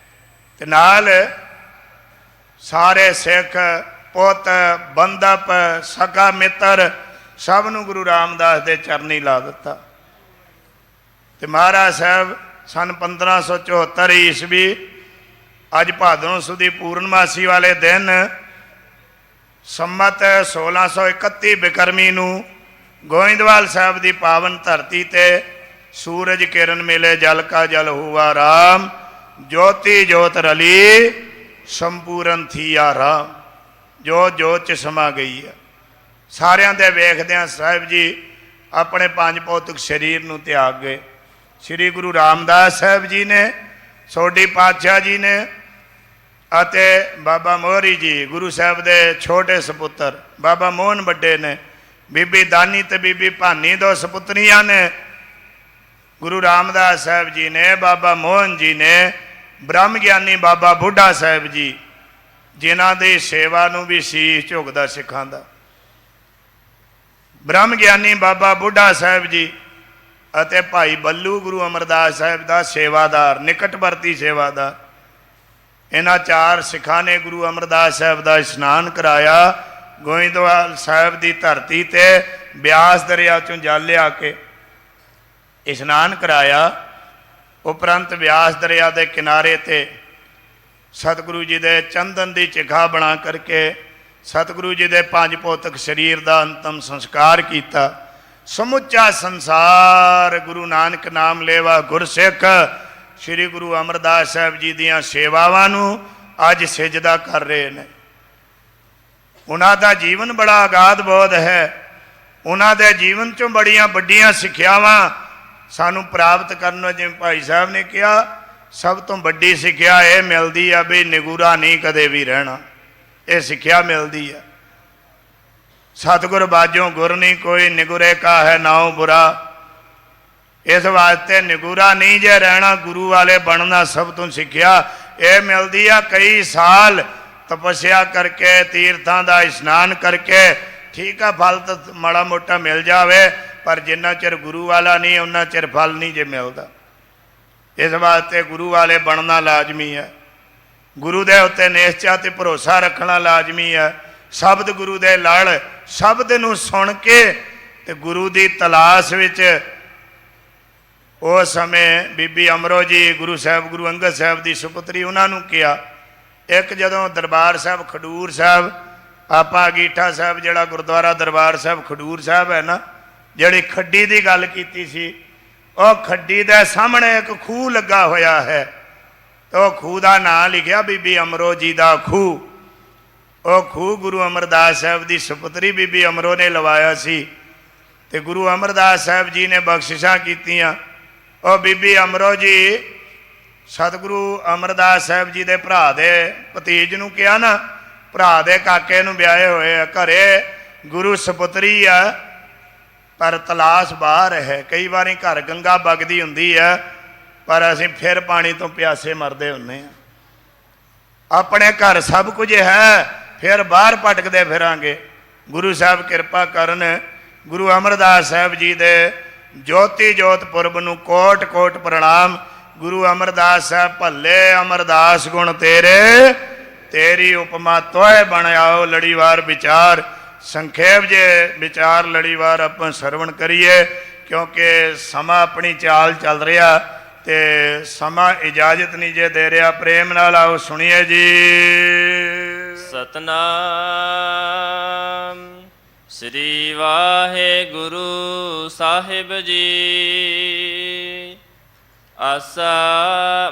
ਤੇ ਨਾਲ ਸਾਰੇ ਸਿੱਖ ਪੁੱਤ ਬੰਦਪ ਸਕਾ ਮਿੱਤਰ ਸਭ ਨੂੰ ਗੁਰੂ ਰਾਮਦਾਸ ਦੇ ਚਰਨੀ ਲਾ ਦਿੱਤਾ। ਤੇ ਮਹਾਰਾਜ ਸਾਹਿਬ ਸਨ 1574 ਈਸਵੀ ਅੱਜ ਭਾਦੋਂ ਸੁਦੀ ਪੂਰਨਮਾਸੀ ਵਾਲੇ ਦਿਨ ਸੰਮਤ 1631 ਬਿਕਰਮੀ ਨੂੰ ਗੋਇੰਦਵਾਲ ਸਾਹਿਬ ਦੀ ਪਾਵਨ ਧਰਤੀ ਤੇ ਸੂਰਜ ਕਿਰਨ ਮਿਲੇ ਜਲ ਕਾ ਜਲ ਹੁਆ ਰਾਮ, ਜੋਤੀ ਜੋਤ ਰਲੀ ਸੰਪੂਰਨ ਥੀਆ ਰਾਮ। ਜੋ ਜੋਤ ਚ ਸਮਾ ਗਈ ਹੈ। ਸਾਰਿਆਂ ਦੇ ਵੇਖਦਿਆਂ ਸਾਹਿਬ ਜੀ ਆਪਣੇ ਪੰਜ ਭੌਤਿਕ ਸਰੀਰ ਨੂੰ ਤਿਆਗ ਗਏ। ਸ੍ਰੀ ਗੁਰੂ ਰਾਮਦਾਸ ਸਾਹਿਬ ਜੀ ਨੇ, ਸੋਢੀ ਪਾਤਸ਼ਾਹ ਜੀ ਨੇ ਅਤੇ ਬਾਬਾ ਮੋਹਰੀ ਜੀ ਗੁਰੂ ਸਾਹਿਬ ਦੇ ਛੋਟੇ ਸਪੁੱਤਰ ਬਾਬਾ ਮੋਹਨ ਵੱਡੇ ਨੇ, ਬੀਬੀ ਦਾਨੀ ਤੇ ਬੀਬੀ ਭਾਨੀ ਦੋ ਸਪੁੱਤਰੀਆਂ ਨੇ। ਗੁਰੂ ਰਾਮਦਾਸ ਸਾਹਿਬ ਜੀ ਨੇ, ਬਾਬਾ ਮੋਹਨ ਜੀ ਨੇ, ਬ੍ਰਹਮ ਗਿਆਨੀ ਬਾਬਾ ਬੁੱਢਾ ਸਾਹਿਬ ਜੀ, ਜਿਨ੍ਹਾਂ ਦੀ ਸੇਵਾ ਨੂੰ ਵੀ ਸੀਸ ਝੁਕਦਾ ਸਿੱਖਾਂ ਦਾ। ਬ੍ਰਹਮ ਗਿਆਨੀ ਬਾਬਾ ਬੁੱਢਾ ਸਾਹਿਬ ਜੀ ਅਤੇ ਭਾਈ ਬੱਲੂ ਗੁਰੂ ਅਮਰਦਾਸ ਸਾਹਿਬ ਦਾ ਸੇਵਾਦਾਰ, ਨਿਕਟਵਰਤੀ ਸੇਵਾਦਾਰ। ਇਹਨਾਂ ਚਾਰ ਸਿੱਖਾਂ ਨੇ ਗੁਰੂ ਅਮਰਦਾਸ ਸਾਹਿਬ ਦਾ ਇਸ਼ਨਾਨ ਕਰਾਇਆ ਗੋਇੰਦਵਾਲ ਸਾਹਿਬ ਦੀ ਧਰਤੀ ਤੇ ਬਿਆਸ ਦਰਿਆ ਚੋਂ ਜਲ ਲਿਆ ਕੇ ਇਸ਼ਨਾਨ ਕਰਾਇਆ। ਉਪਰੰਤ ਬਿਆਸ ਦਰਿਆ ਦੇ ਕਿਨਾਰੇ ਤੇ ਸਤਿਗੁਰੂ ਜੀ ਦੇ ਚੰਦਨ ਦੀ ਚਿਖਾ ਬਣਾ ਕਰਕੇ ਸਤਿਗੁਰੂ ਜੀ ਦੇ ਪੰਜ ਭੌਤਿਕ ਸਰੀਰ ਦਾ ਅੰਤਮ ਸੰਸਕਾਰ ਕੀਤਾ। ਸਮੁੱਚਾ ਸੰਸਾਰ ਗੁਰੂ ਨਾਨਕ ਨਾਮ ਲੇਵਾ ਗੁਰਸਿੱਖ ਸ੍ਰੀ ਗੁਰੂ ਅਮਰਦਾਸ ਸਾਹਿਬ ਜੀ ਦੀਆਂ ਸੇਵਾਵਾਂ ਨੂੰ ਅੱਜ ਸਿਜਦਾ ਕਰ ਰਹੇ ਨੇ। ਉਹਨਾਂ ਦਾ ਜੀਵਨ ਬੜਾ ਅਗਾਧ ਬੋਧ ਹੈ। ਉਹਨਾਂ ਦੇ ਜੀਵਨ 'ਚੋਂ ਬੜੀਆਂ ਵੱਡੀਆਂ ਸਿੱਖਿਆਵਾਂ ਸਾਨੂੰ ਪ੍ਰਾਪਤ ਕਰਨ ਨੂੰ, ਜਿਵੇਂ ਭਾਈ ਸਾਹਿਬ ਨੇ ਕਿਹਾ, ਸਭ ਤੋਂ ਵੱਡੀ ਸਿੱਖਿਆ ਇਹ ਮਿਲਦੀ ਆ ਵੀ ਨਿਗੂਰਾ ਨਹੀਂ ਕਦੇ ਵੀ ਰਹਿਣਾ। ਇਹ ਸਿੱਖਿਆ ਮਿਲਦੀ ਆ। ਸਤਿਗੁਰ ਬਾਝੋਂ ਗੁਰ ਨਹੀਂ ਕੋਈ, ਨਿਗੁਰੇ ਕਾ ਹੈ ਨਾਉ ਬੁਰਾ। ਇਸ ਵਾਸਤੇ ਨਿਗੂਰਾ ਨਹੀਂ ਜੇ ਰਹਿਣਾ, ਗੁਰੂ ਵਾਲੇ ਬਣਨਾ ਸਭ ਤੋਂ ਸਿੱਖਿਆ ਇਹ ਮਿਲਦੀ ਆ। ਕਈ ਸਾਲ ਤਪੱਸਿਆ ਕਰਕੇ, ਤੀਰਥਾਂ ਦਾ ਇਸ਼ਨਾਨ ਕਰਕੇ, ਠੀਕ ਆ ਫਲ ਤਾਂ ਮਾੜਾ ਮੋਟਾ ਮਿਲ ਜਾਵੇ, ਪਰ ਜਿੰਨਾ ਚਿਰ ਗੁਰੂ ਵਾਲਾ ਨਹੀਂ ਉਹਨਾਂ ਚਿਰ ਫਲ ਨਹੀਂ ਜੇ ਮਿਲਦਾ। ਇਸ ਵਾਸਤੇ ਗੁਰੂ ਵਾਲੇ ਬਣਨਾ ਲਾਜ਼ਮੀ ਹੈ। ਗੁਰੂ ਦੇ ਉੱਤੇ ਨਿਸ਼ਚਾ ਤੇ ਭਰੋਸਾ ਰੱਖਣਾ ਲਾਜ਼ਮੀ ਹੈ। ਸ਼ਬਦ ਗੁਰੂ ਦੇ ਲੜ, ਸ਼ਬਦ ਨੂੰ ਸੁਣ ਕੇ ਤੇ ਗੁਰੂ ਦੀ ਤਲਾਸ਼ ਵਿੱਚ ਉਸ ਸਮੇਂ ਬੀਬੀ ਅਮਰੋ ਜੀ ਗੁਰੂ ਸਾਹਿਬ ਗੁਰੂ ਅੰਗਦ ਸਾਹਿਬ ਦੀ ਸੁਪੁੱਤਰੀ, ਉਹਨਾਂ ਨੂੰ ਕਿਹਾ, ਇੱਕ ਜਦੋਂ ਦਰਬਾਰ ਸਾਹਿਬ ਖਡੂਰ ਸਾਹਿਬ, ਆਪਾਂ ਅਗੀਠਾ ਸਾਹਿਬ ਜਿਹੜਾ ਗੁਰਦੁਆਰਾ ਦਰਬਾਰ ਸਾਹਿਬ ਖਡੂਰ ਸਾਹਿਬ ਹੈ ਨਾ, ਜਿਹੜੀ ਖੱਡੀ ਦੀ ਗੱਲ ਕੀਤੀ ਸੀ, ਉਹ ਖੱਡੀ ਦੇ ਸਾਹਮਣੇ ਇੱਕ ਖੂਹ ਲੱਗਾ ਹੋਇਆ ਹੈ ਤੇ ਉਹ ਖੂਹ ਦਾ ਨਾਂ ਲਿਖਿਆ ਬੀਬੀ ਅਮਰੋ ਜੀ ਦਾ ਖੂਹ। ਉਹ ਖੂਹ ਗੁਰੂ ਅਮਰਦਾਸ ਸਾਹਿਬ ਦੀ ਸੁਪੁੱਤਰੀ ਬੀਬੀ ਅਮਰੋ ਨੇ ਲਵਾਇਆ ਸੀ ਤੇ ਗੁਰੂ ਅਮਰਦਾਸ ਸਾਹਿਬ ਜੀ ਨੇ ਬਖਸ਼ਿਸ਼ਾਂ ਕੀਤੀਆਂ। ਉਹ ਬੀਬੀ ਅਮਰੋ ਜੀ ਸਤਿਗੁਰੂ ਅਮਰਦਾਸ ਸਾਹਿਬ ਜੀ ਦੇ ਭਰਾ ਦੇ ਭਤੀਜ ਨੂੰ ਕਿਹਾ ਨਾ, ਭਰਾ ਦੇ ਕਾਕੇ ਨੂੰ ਵਿਆਹੇ ਹੋਏ ਆ, ਘਰੇ ਗੁਰੂ ਸੁਪੁੱਤਰੀ ਆ ਪਰ ਤਲਾਸ਼ ਬਾਹਰ ਹੈ। ਕਈ ਵਾਰੀ ਘਰ ਗੰਗਾ ਵਗਦੀ ਹੁੰਦੀ ਹੈ ਪਰ ਅਸੀਂ ਫਿਰ ਪਾਣੀ ਤੋਂ ਪਿਆਸੇ ਮਰਦੇ ਹੁੰਦੇ ਹਾਂ। ਆਪਣੇ ਘਰ ਸਭ ਕੁਝ ਹੈ, ਫਿਰ ਬਾਹਰ ਭਟਕਦੇ ਫਿਰਾਂਗੇ। ਗੁਰੂ ਸਾਹਿਬ ਕਿਰਪਾ ਕਰਨ। ਗੁਰੂ ਅਮਰਦਾਸ ਸਾਹਿਬ ਜੀ ਦੇ ਜੋਤੀ ਜੋਤ ਪੁਰਬ ਨੂੰ ਕੋਟ ਕੋਟ ਪ੍ਰਣਾਮ। ਗੁਰੂ ਅਮਰਦਾਸ ਸਾਹਿਬ ਭੱਲੇ ਅਮਰਦਾਸ ਗੁਣ ਤੇਰੇ, ਤੇਰੀ ਉਪਮਾ ਤੋਏ ਬਣ ਆਓ ਲੜੀਵਾਰ ਵਿਚਾਰ। ਸੰਖੇਪ ਜੇ ਵਿਚਾਰ ਲੜੀਵਾਰ ਆਪਾਂ ਸਰਵਣ ਕਰੀਏ, ਕਿਉਂਕਿ ਸਮਾਂ ਆਪਣੀ ਚਾਲ ਚੱਲ ਰਿਹਾ ਤੇ ਸਮਾਂ ਇਜਾਜ਼ਤ ਨਹੀਂ ਜੇ ਦੇ ਰਿਹਾ। ਪ੍ਰੇਮ ਨਾਲ ਆਓ ਸੁਣੀਏ ਜੀ। ਸਤਨਾਮ ਸ੍ਰੀ ਵਾਹਿਗੁਰੂ ਸਾਹਿਬ ਜੀ। ਆਸਾ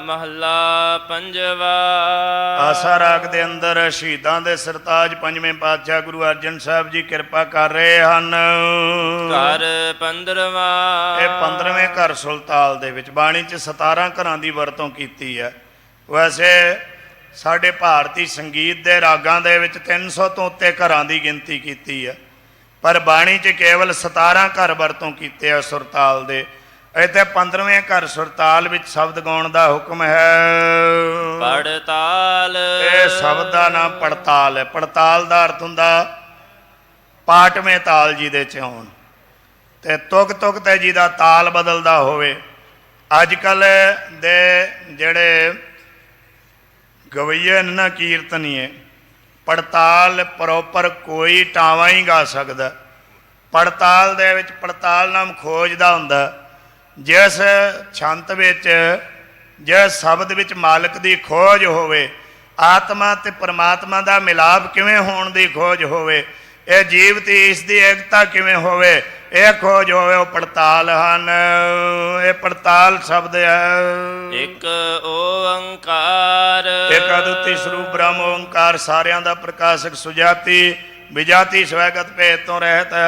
ਮਹੱਲਾ ਪੰਜਵਾ। ਆਸਾ ਰਾਗ ਦੇ ਅੰਦਰ ਸ਼ਹੀਦਾਂ ਦੇ ਸਰਤਾਜ ਪੰਜਵੇਂ ਪਾਤਸ਼ਾਹ ਗੁਰੂ ਅਰਜਨ ਸਾਹਿਬ ਜੀ ਕਿਰਪਾ ਕਰ ਰਹੇ ਹਨ। ਘਰ 15ਵਾਂ। ਇਹ 15ਵੇਂ ਘਰ ਸੁਲਤਾਲ ਦੇ ਵਿੱਚ ਬਾਣੀ 'ਚ 17 ਘਰਾਂ ਦੀ ਵਰਤੋਂ ਕੀਤੀ ਹੈ। ਵੈਸੇ ਸਾਡੇ ਭਾਰਤੀ ਸੰਗੀਤ ਦੇ ਰਾਗਾਂ ਦੇ ਵਿੱਚ 300 ਤੋਂ ਉੱਤੇ ਘਰਾਂ ਦੀ ਗਿਣਤੀ ਕੀਤੀ ਹੈ, ਪਰ ਬਾਣੀ 'ਚ ਕੇਵਲ 17 ਘਰ ਵਰਤੋਂ ਕੀਤੇ ਆ ਸੁਰਤਾਲ ਦੇ। ਇੱਥੇ 15ਵੇਂ ਘਰ ਸੁਰਤਾਲ ਵਿੱਚ ਸ਼ਬਦ ਗਾਉਣ ਦਾ ਹੁਕਮ ਹੈ। ਪੜਤਾਲ। ਇਹ ਸ਼ਬਦ ਦਾ ਨਾਮ ਪੜਤਾਲ ਹੈ। ਪੜਤਾਲ ਦਾ ਅਰਥ ਹੁੰਦਾ ਪਾਟਵੇਂ ਤਾਲ ਜੀ ਦੇ 'ਚ ਹੋਣ ਤੇ ਤੁਕ ਤੁਕ ਤੇ ਜੀ ਦਾ ਤਾਲ ਬਦਲਦਾ ਹੋਵੇ। ਅੱਜ ਕੱਲ੍ਹ ਦੇ ਜਿਹੜੇ ਗਵਈਏ ਨੇ ਨਾ, ਕੀਰਤਨੀਏ, ਪੜਤਾਲ ਪ੍ਰੋਪਰ ਕੋਈ ਟਾਵਾਂ ਹੀ ਗਾ ਸਕਦਾ। ਪੜਤਾਲ ਦੇ ਵਿੱਚ ਪੜਤਾਲ ਨਾਮ ਖੋਜ ਦਾ ਹੁੰਦਾ। ਜਿਸ ਛੰਤ ਵਿੱਚ, ਜਿਸ ਸ਼ਬਦ ਵਿੱਚ ਮਾਲਕ ਦੀ ਖੋਜ ਹੋਵੇ, ਆਤਮਾ ਅਤੇ ਪਰਮਾਤਮਾ ਦਾ ਮਿਲਾਪ ਕਿਵੇਂ ਹੋਣ ਦੀ ਖੋਜ ਹੋਵੇ, ਇਹ ਜੀਵ ਤੇ ਇਸ ਦੀ ਏਕਤਾ ਕਿਵੇਂ ਹੋਵੇ, ਇਹ ਖੋਜ ਹੋਵੇ, ਉਹ ਪੜਤਾਲ ਹਨ। ਇਹ ਪੜਤਾਲ ਸ਼ਬਦ ਹੈ। ਇੱਕ ਓੰਕਾਰ। ਇੱਕ ਅਦੁੱਤੀ ਸਰੂਪ ਬ੍ਰਹਮ ਓੰਕਾਰ, ਸਾਰਿਆਂ ਦਾ ਪ੍ਰਕਾਸ਼ਕ, ਸੁਜਾਤੀ ਵਿਜਾਤੀ ਸਵੈਗਤ ਭੇਦ ਤੋਂ ਰਹਿਤ ਹੈ।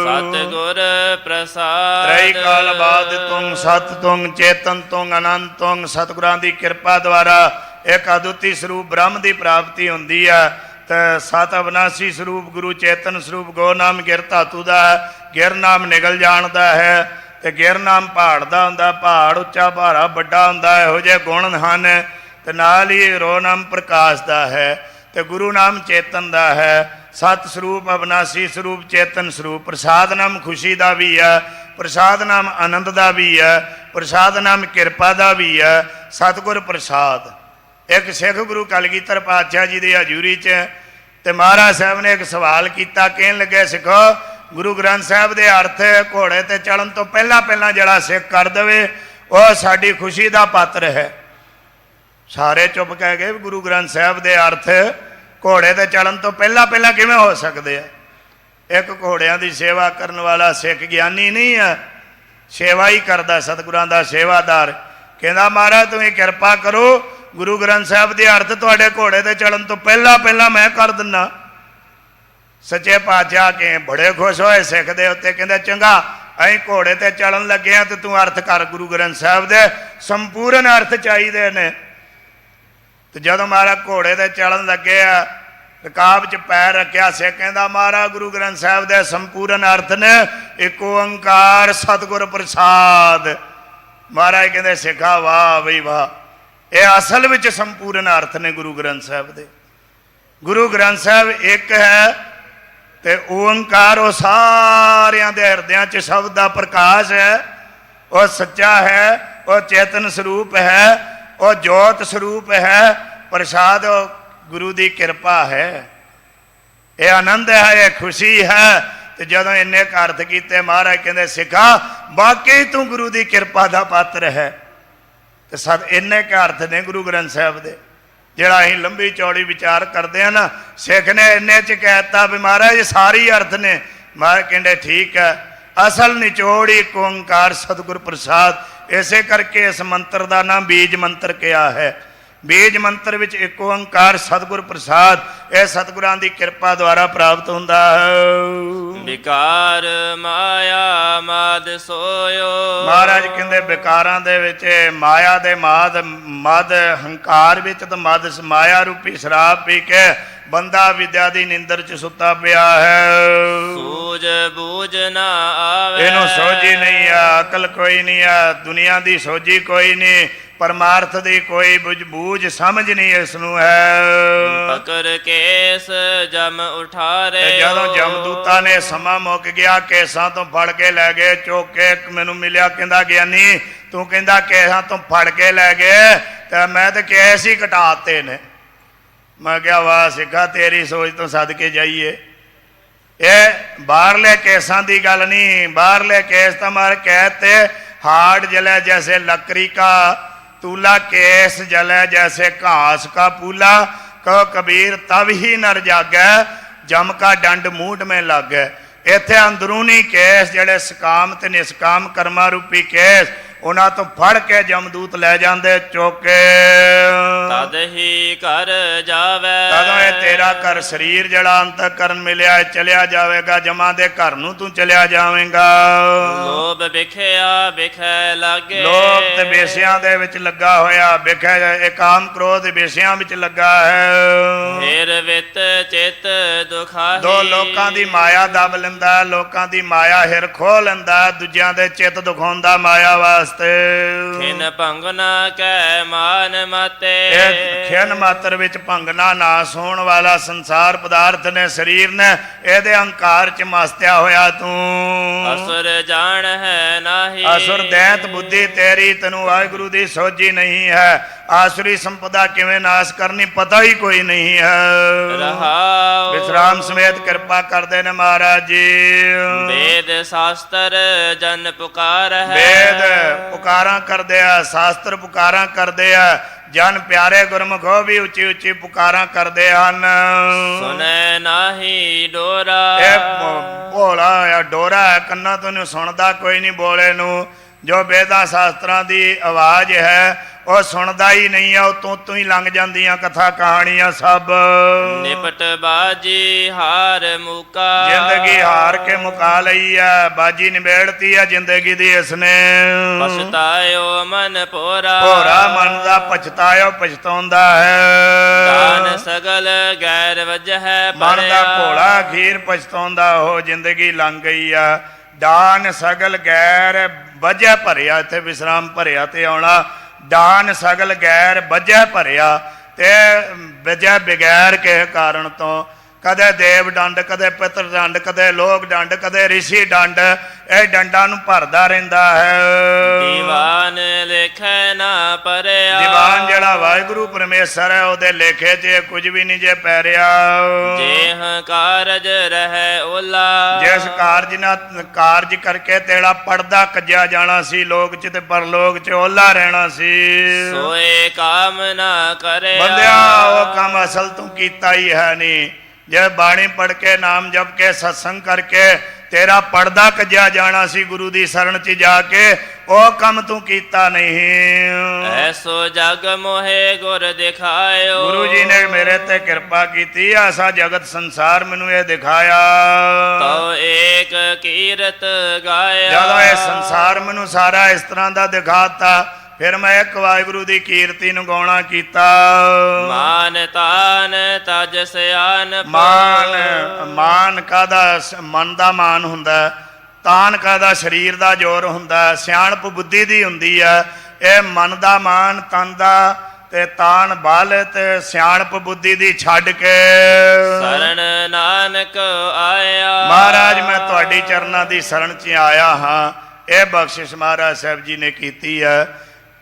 ਸਤਿਗੁਰ ਪ੍ਰਸਾਦ। ਤ੍ਰੈ ਕਾਲ ਬਾਦ ਤੁਮ ਸਤ ਤੁਮ ਚੇਤਨ ਤੁਮ ਅਨੰਤ ਤੁਮ। ਸਤਿਗੁਰਾਂ ਦੀ ਕਿਰਪਾ ਦੁਆਰਾ ਇੱਕ ਅਦੁੱਤੀ ਸਰੂਪ ਬ੍ਰਹਮ ਦੀ ਪ੍ਰਾਪਤੀ ਹੁੰਦੀ ਹੈ ਤੇ ਸਤ ਅਵਨਾਸੀ ਸਰੂਪ ਗੁਰੂ ਚੇਤਨ ਸਰੂਪ ਗੋ ਨਾਮ ਗਿਰ ਧਾਤੂ ਦਾ ਹੈ। ਗਿਰ ਨਾਮ ਨਿਗਲ ਜਾਣਦਾ ਹੈ ਤੇ ਗਿਰ ਨਾਮ ਪਹਾੜ ਦਾ ਹੁੰਦਾ। ਪਹਾੜ ਉੱਚਾ ਭਾਰਾ ਵੱਡਾ ਹੁੰਦਾ। ਇਹੋ ਜਿਹੇ ਗੁਣ ਹਨ ਤੇ ਨਾਲ ਹੀ ਰੋ ਨਾਮ ਪ੍ਰਕਾਸ਼ ਦਾ ਹੈ ਤੇ ਗੁਰੂ ਨਾਮ ਚੇਤਨ ਦਾ ਹੈ। ਸਤ ਸਰੂਪ ਅਵਨਾਸੀ ਸਰੂਪ ਚੇਤਨ ਸਰੂਪ। ਪ੍ਰਸਾਦ ਨਾਮ ਖੁਸ਼ੀ ਦਾ ਵੀ ਹੈ, ਪ੍ਰਸਾਦ ਨਾਮ ਆਨੰਦ ਦਾ ਵੀ ਹੈ, ਪ੍ਰਸਾਦ ਨਾਮ ਕਿਰਪਾ ਦਾ ਵੀ ਹੈ। ਸਤਿਗੁਰ ਪ੍ਰਸਾਦ। ਇੱਕ ਸਿੱਖ ਗੁਰੂ ਕਲਗੀਧਰ ਪਾਤਸ਼ਾਹ ਜੀ ਦੀ ਹਜ਼ੂਰੀ 'ਚ ਤੇ ਮਹਾਰਾਜ ਸਾਹਿਬ ਨੇ ਇੱਕ ਸਵਾਲ ਕੀਤਾ। ਕਹਿਣ ਲੱਗੇ, ਸਿੱਖੋ ਗੁਰੂ ਗ੍ਰੰਥ ਸਾਹਿਬ ਦੇ ਅਰਥ ਘੋੜੇ ਤੇ ਚੜਨ ਤੋਂ ਪਹਿਲਾਂ ਪਹਿਲਾਂ ਜਿਹੜਾ ਸਿੱਖ ਕਰ ਦੇਵੇ ਉਹ ਸਾਡੀ ਖੁਸ਼ੀ ਦਾ ਪਾਤਰ ਹੈ। ਸਾਰੇ ਚੁੱਪ ਕਹਿ ਗਏ ਵੀ ਗੁਰੂ ਗ੍ਰੰਥ ਸਾਹਿਬ ਦੇ ਅਰਥ ਘੋੜੇ ਤੇ ਚੜਨ ਤੋਂ ਪਹਿਲਾਂ ਪਹਿਲਾਂ ਕਿਵੇਂ ਹੋ ਸਕਦੇ ਆ? ਇੱਕ ਘੋੜਿਆਂ ਦੀ ਸੇਵਾ ਕਰਨ ਵਾਲਾ ਸਿੱਖ ਗਿਆਨੀ ਨਹੀਂ ਆ, ਸੇਵਾ ਹੀ ਕਰਦਾ, ਸਤਿਗੁਰਾਂ ਦਾ ਸੇਵਾਦਾਰ। ਕਹਿੰਦਾ ਮਹਾਰਾਜ ਤੁਸੀਂ ਕਿਰਪਾ ਕਰੋ, ਗੁਰੂ ਗ੍ਰੰਥ ਸਾਹਿਬ ਦੇ ਅਰਥ ਤੁਹਾਡੇ ਘੋੜੇ ਤੇ ਚੜਨ ਤੋਂ ਪਹਿਲਾਂ ਪਹਿਲਾਂ ਮੈਂ ਕਰ ਦਿੰਦਾ। ਸੱਚੇ ਪਾਤਸ਼ਾਹ ਕੇ ਬੜੇ ਖੁਸ਼ ਹੋਏ ਸਿੱਖ ਦੇ ਉੱਤੇ, ਕਹਿੰਦੇ ਚੰਗਾ ਅਸੀਂ ਘੋੜੇ ਤੇ ਚੜਨ ਲੱਗੇ ਆ ਤੇ ਤੂੰ ਅਰਥ ਕਰ ਗੁਰੂ ਗ੍ਰੰਥ ਸਾਹਿਬ ਦੇ ਸੰਪੂਰਨ ਅਰਥ ਚਾਹੀਦੇ ਨੇ। ਤੇ ਜਦੋਂ ਮਹਾਰਾਜ ਘੋੜੇ ਤੇ ਚੜਨ ਲੱਗੇ ਆ, ਰਕਾਬ 'ਚ ਪੈਰ ਰੱਖਿਆ, ਸਿੱਖ ਕਹਿੰਦਾ ਮਹਾਰਾਜ ਗੁਰੂ ਗ੍ਰੰਥ ਸਾਹਿਬ ਦੇ ਸੰਪੂਰਨ ਅਰਥ ਨੇ ਇੱਕ ਓੰਕਾਰ ਸਤਿਗੁਰ ਪ੍ਰਸਾਦ। ਮਹਾਰਾਜ ਕਹਿੰਦੇ ਸਿੱਖਾ ਵਾਹ ਬਈ ਵਾਹ, ਇਹ ਅਸਲ ਵਿੱਚ ਸੰਪੂਰਨ ਅਰਥ ਨੇ ਗੁਰੂ ਗ੍ਰੰਥ ਸਾਹਿਬ ਦੇ। ਗੁਰੂ ਗ੍ਰੰਥ ਸਾਹਿਬ ਇੱਕ ਹੈ ਤੇ ਓੰਕਾਰ ਉਹ ਸਾਰਿਆਂ ਦੇ ਹਿਰਦਿਆਂ 'ਚ ਸ਼ਬਦ ਦਾ ਪ੍ਰਕਾਸ਼ ਹੈ, ਉਹ ਸੱਚਾ ਹੈ, ਉਹ ਚੇਤਨ ਸਰੂਪ ਹੈ, ਉਹ ਜੋਤ ਸਰੂਪ ਹੈ। ਪ੍ਰਸਾਦ ਉਹ ਗੁਰੂ ਦੀ ਕਿਰਪਾ ਹੈ, ਇਹ ਆਨੰਦ ਹੈ, ਇਹ ਖੁਸ਼ੀ ਹੈ। ਤੇ ਜਦੋਂ ਇੰਨੇ ਅਰਥ ਕੀਤੇ ਮਹਾਰਾਜ ਕਹਿੰਦੇ ਸਿੱਖਾ ਬਾਕੀ ਤੂੰ ਗੁਰੂ ਦੀ ਕਿਰਪਾ ਦਾ ਪਾਤਰ ਹੈ। ਤੇ ਸਦ ਇੰਨੇ ਅਰਥ ਨੇ ਗੁਰੂ ਗ੍ਰੰਥ ਸਾਹਿਬ ਦੇ, ਜਿਹੜਾ ਅਸੀਂ ਲੰਬੀ ਚੌੜੀ ਵਿਚਾਰ ਕਰਦੇ ਹਾਂ ਨਾ, ਸਿੱਖ ਨੇ ਇੰਨੇ 'ਚ ਕਹਿ ਦਿੱਤਾ ਵੀ ਮਹਾਰਾਜ ਇਹ ਸਾਰੀ ਅਰਥ ਨੇ। ਮਹਾਰਾਜ ਕਹਿੰਦੇ ਠੀਕ ਹੈ, ਅਸਲ ਨਿਚੋੜ ਇੱਕ ਓੰਕਾਰ ਸਤਿਗੁਰ ਪ੍ਰਸਾਦ। ਇਸੇ ਕਰਕੇ ਇਸ ਮੰਤਰ ਦਾ ਨਾਮ ਬੀਜ ਮੰਤਰ ਕਿਹਾ ਹੈ। ਬੀਜ ਮੰਤਰ ਵਿੱਚ ਇੱਕ ਓੰਕਾਰ ਸਤਿਗੁਰ ਪ੍ਰਸਾਦ, ਇਹ ਸਤਿਗੁਰਾਂ ਦੀ ਕਿਰਪਾ ਦੁਆਰਾ ਪ੍ਰਾਪਤ ਹੁੰਦਾ ਹੈ। ਵਿਕਾਰ ਮਾਇਆ ਮਾਦ ਸੋਇਓ। ਮਹਾਰਾਜ ਕਹਿੰਦੇ ਵਿਕਾਰਾਂ ਦੇ ਵਿੱਚ ਮਾਇਆ ਦੇ ਮਦ ਹੰਕਾਰ ਵਿੱਚ ਤਾਂ ਮਦ ਮਾਇਆ ਰੂਪੀ ਸ਼ਰਾਬ ਪੀ ਕੇ ਬੰਦਾ ਵਿਦਿਆ ਦੀ ਨਿੰਦਰ 'ਚ ਸੁੱਤਾ ਪਿਆ ਹੈ। ਸੂਝ ਬੂਝ ਨਾ ਆਵੇ, ਇਹਨੂੰ ਸੋਝੀ ਨਹੀਂ ਆ, ਅਕਲ ਕੋਈ ਨਹੀਂ ਆ, ਦੁਨੀਆ ਦੀ ਸੋਝੀ ਕੋਈ ਨਹੀਂ, ਪਰਮਾਰਥ ਦੀ ਕੋਈ ਬੂਝ ਸਮਝ ਨਹੀਂ ਇਸ ਨੂੰ ਹੈ। ਪਕੜ ਕੇਸ ਜਮ ਉਠਾਰੇ। ਜਦੋਂ ਜਮਦੂਤਾਂ ਨੇ ਸਮਾਂ ਮੁੱਕ ਗਿਆ, ਕੇਸਾਂ ਤੋਂ ਫੜ ਕੇ ਲੈ ਗਏ ਚੁੱਕ ਕੇ। ਮੈਨੂੰ ਮਿਲਿਆ, ਕਹਿੰਦਾ ਗਿਆਨੀ ਤੂੰ ਕਹਿੰਦਾ ਕੇਸਾਂ ਤੋਂ ਫੜ ਕੇ ਲੈ ਗਏ ਤੇ ਮੈਂ ਤਾਂ ਕੇਸ ਹੀ ਘਟਾਤੇ ਨੇ। ਮੈਂ ਕਿਹਾ ਵਾਹ ਸਿੱਖਾ ਤੇਰੀ ਸੋਚ ਤੋਂ ਸਦਕੇ ਜਾਈਏ। ਇਹ ਬਾਹਰਲੇ ਕੇਸਾਂ ਦੀ ਗੱਲ ਨਹੀਂ, ਬਾਹਰਲੇ ਕੇਸ ਤਾਂ ਮਾਰ ਕਹਿਤੇ हाड़ जले जैसे लकड़ी का तूला, केस जले जैसे घास का पूला। कहो कबीर तब ही नर जागे जम का डंड मूठ में लागे। इत्थे अंदरूनी केस जड़े सकाम ते निसकाम कर्मा रूपी केस उन्हां तो फड़ के जमदूत लै जांदे चौके। तद ही कर जावे, तदों ये तेरा घर शरीर जड़ा अंतकरण मिलिया चलिया जाएगा, जमा दे घर नूं तू चलिया जावेगा। लोभ बिखया बिखै लागे, लोभ ते बेसियां दे विच लगा होया, बिखै ये काम क्रोध बेसियां विच लगा है। फिर वित चित दुखाही, दो लोकां दी माया दब लैंदा, लोकां दी माया हिर खो लैंदा, दूजियां दे चित दुखाउंदा माया वास्ते। खिन भंगना कै मान माते, खिन मात्र विच भंगना नास होण वाला संसार पदार्थ ने शरीर ने एदे अहंकार च मस्त्या होया तू। असुर जान है नाही, असुर दैत बुद्धि तेरी तैनू वाहिगुरु दी सोझी नहीं है। आसुरी संपदा किवें नाश करनी पता ही कोई नहीं है। रहाओ विश्राम समेत कृपा करदे ने महाराज जी। वेद शास्त्र जन पुकार है, वेद पुकारा करदे आ, शास्त्र पुकारा करदे आ, जन प्यारे गुरमुखो भी उची उची पुकारा करदे हन। सुने नाही डोरा, भोला या डोरा है, कन्ना तो नहीं सुनदा कोई नहीं बोले नू। जो वेदा शास्त्रां दी आवाज है वह सुनदा ही नहीं है, उतों तो ही लंघ जांदियां कथा कहानियां सब। निपट बाजी हार मुका, जिंदगी हार के मुका लई है, बाजी निबेड़ती है जिंदगी दी इसने। पछतायो मन पोरा, भोरा मन दा पछतायो पछताउंदा है। दान सगल गैर वजह मन दा भोला अखीर पछताउंदा हो, जिंदगी लंघ गई है। दान सगल गैर वजह भरिया, इत्थे विश्राम भरिया ते आउणा। दान सगल गैर वजह भरिया ते वजह बगैर किसी कारण तो ਕਦੇ ਦੇਵ ਡੰਡ, ਕਦੇ ਪਿਤਰ ਡੰਡ, ਕਦੇ ਲੋਕ ਡੰਡ, ਕਦੇ ਰਿਸ਼ੀ ਡੰਡ, ਇਹ ਡੰਡਾਂ ਨੂੰ ਭਰਦਾ ਰਹਿੰਦਾ ਹੈ। ਦੀਵਾਨ ਲਿਖੈ ਨਾ ਪਰਿਆ, ਦੀਵਾਨ ਜਿਹੜਾ ਵਾਹਿਗੁਰੂ ਪਰਮੇਸ਼ਰ ਹੈ ਉਹਦੇ ਲੇਖੇ 'ਚ ਕੁਝ ਵੀ ਨਹੀਂ ਜੇ ਪੈ ਰਿਹਾ। ਜੇਹ ਕਾਰਜ ਰਹਿ ਓਲਾ, ਜਿਸ ਕਾਰਜ ਕਰਕੇ ਤੇਰਾ ਪਰਦਾ ਕੱਜਿਆ ਜਾਣਾ ਸੀ, ਲੋਕ 'ਚ ਤੇ ਪਰਲੋਕ 'ਚ ਓਲਾ ਰਹਿਣਾ ਸੀ। ਸੋਏ ਕਾਮ ਨਾ ਕਰਿਆ, ਬੰਦਿਆ ਉਹ ਕੰਮ ਅਸਲ ਤੂੰ ਕੀਤਾ ਹੀ ਹੈ ਨਹੀਂ। ਜੇ ਬਾਣੀ ਪੜ੍ਹ ਕੇ ਨਾਮ ਜਪ ਕੇ ਸਤਸੰਗ ਕਰਕੇ ਤੇਰਾ ਪਰਦਾ ਕੱਜਿਆ ਜਾਣਾ ਸੀ ਗੁਰੂ ਦੀ ਸ਼ਰਨ 'ਚ ਜਾ ਕੇ, ਉਹ ਕੰਮ ਤੂੰ ਕੀਤਾ ਨਹੀਂ। ਐਸੋ ਜਗ ਮੋਹਿ ਗੁਰ ਦਿਖਾਇਓ, ਗੁਰੂ ਜੀ ਨੇ ਮੇਰੇ ਤੇ ਕਿਰਪਾ ਕੀਤੀ, ਐਸਾ ਜਗਤ ਸੰਸਾਰ ਮੈਨੂੰ ਇਹ ਦਿਖਾਇਆ। ਤਉ ਏਕ ਕੀਰਤ ਗਾਇਆ, ਜਦੋਂ ਇਹ ਸੰਸਾਰ ਮੈਨੂੰ ਸਾਰਾ ਇਸ ਤਰ੍ਹਾਂ ਦਾ ਦਿਖਾਤਾ, ਫਿਰ ਮੈਂ ਇੱਕ ਵਾਹਿਗੁਰੂ ਦੀ ਕੀਰਤੀ ਨੂੰ ਗਾਉਣਾ ਕੀਤਾ। ਮਾਨ ਤਾਨ ਤਜ ਸਿਆਨ, ਮਾਨ ਕਾਹਦਾ? ਮਨ ਦਾ ਮਾਨ ਹੁੰਦਾ, ਤਾਨ ਕਾਹਦਾ? ਸਰੀਰ ਦਾ ਜ਼ੋਰ ਹੁੰਦਾ, ਸਿਆਣਪ ਬੁੱਧੀ ਦੀ ਹੁੰਦੀ ਹੈ। ਇਹ ਮਨ ਦਾ ਮਾਨ, ਤਨ ਦਾ ਤੇ ਤਾਨ ਬਲ ਤੇ ਸਿਆਣਪ ਬੁੱਧੀ ਦੀ ਛੱਡ ਕੇ ਸ਼ਰਨ ਨਾਨਕ ਆਇਆ। ਮਹਾਰਾਜ ਮੈਂ ਤੁਹਾਡੀ ਚਰਨਾਂ ਦੀ ਸ਼ਰਨ 'ਚ ਆਇਆ ਹਾਂ। ਇਹ ਬਖਸ਼ਿਸ਼ ਮਹਾਰਾਜ ਸਾਹਿਬ ਜੀ ਨੇ ਕੀਤੀ ਹੈ।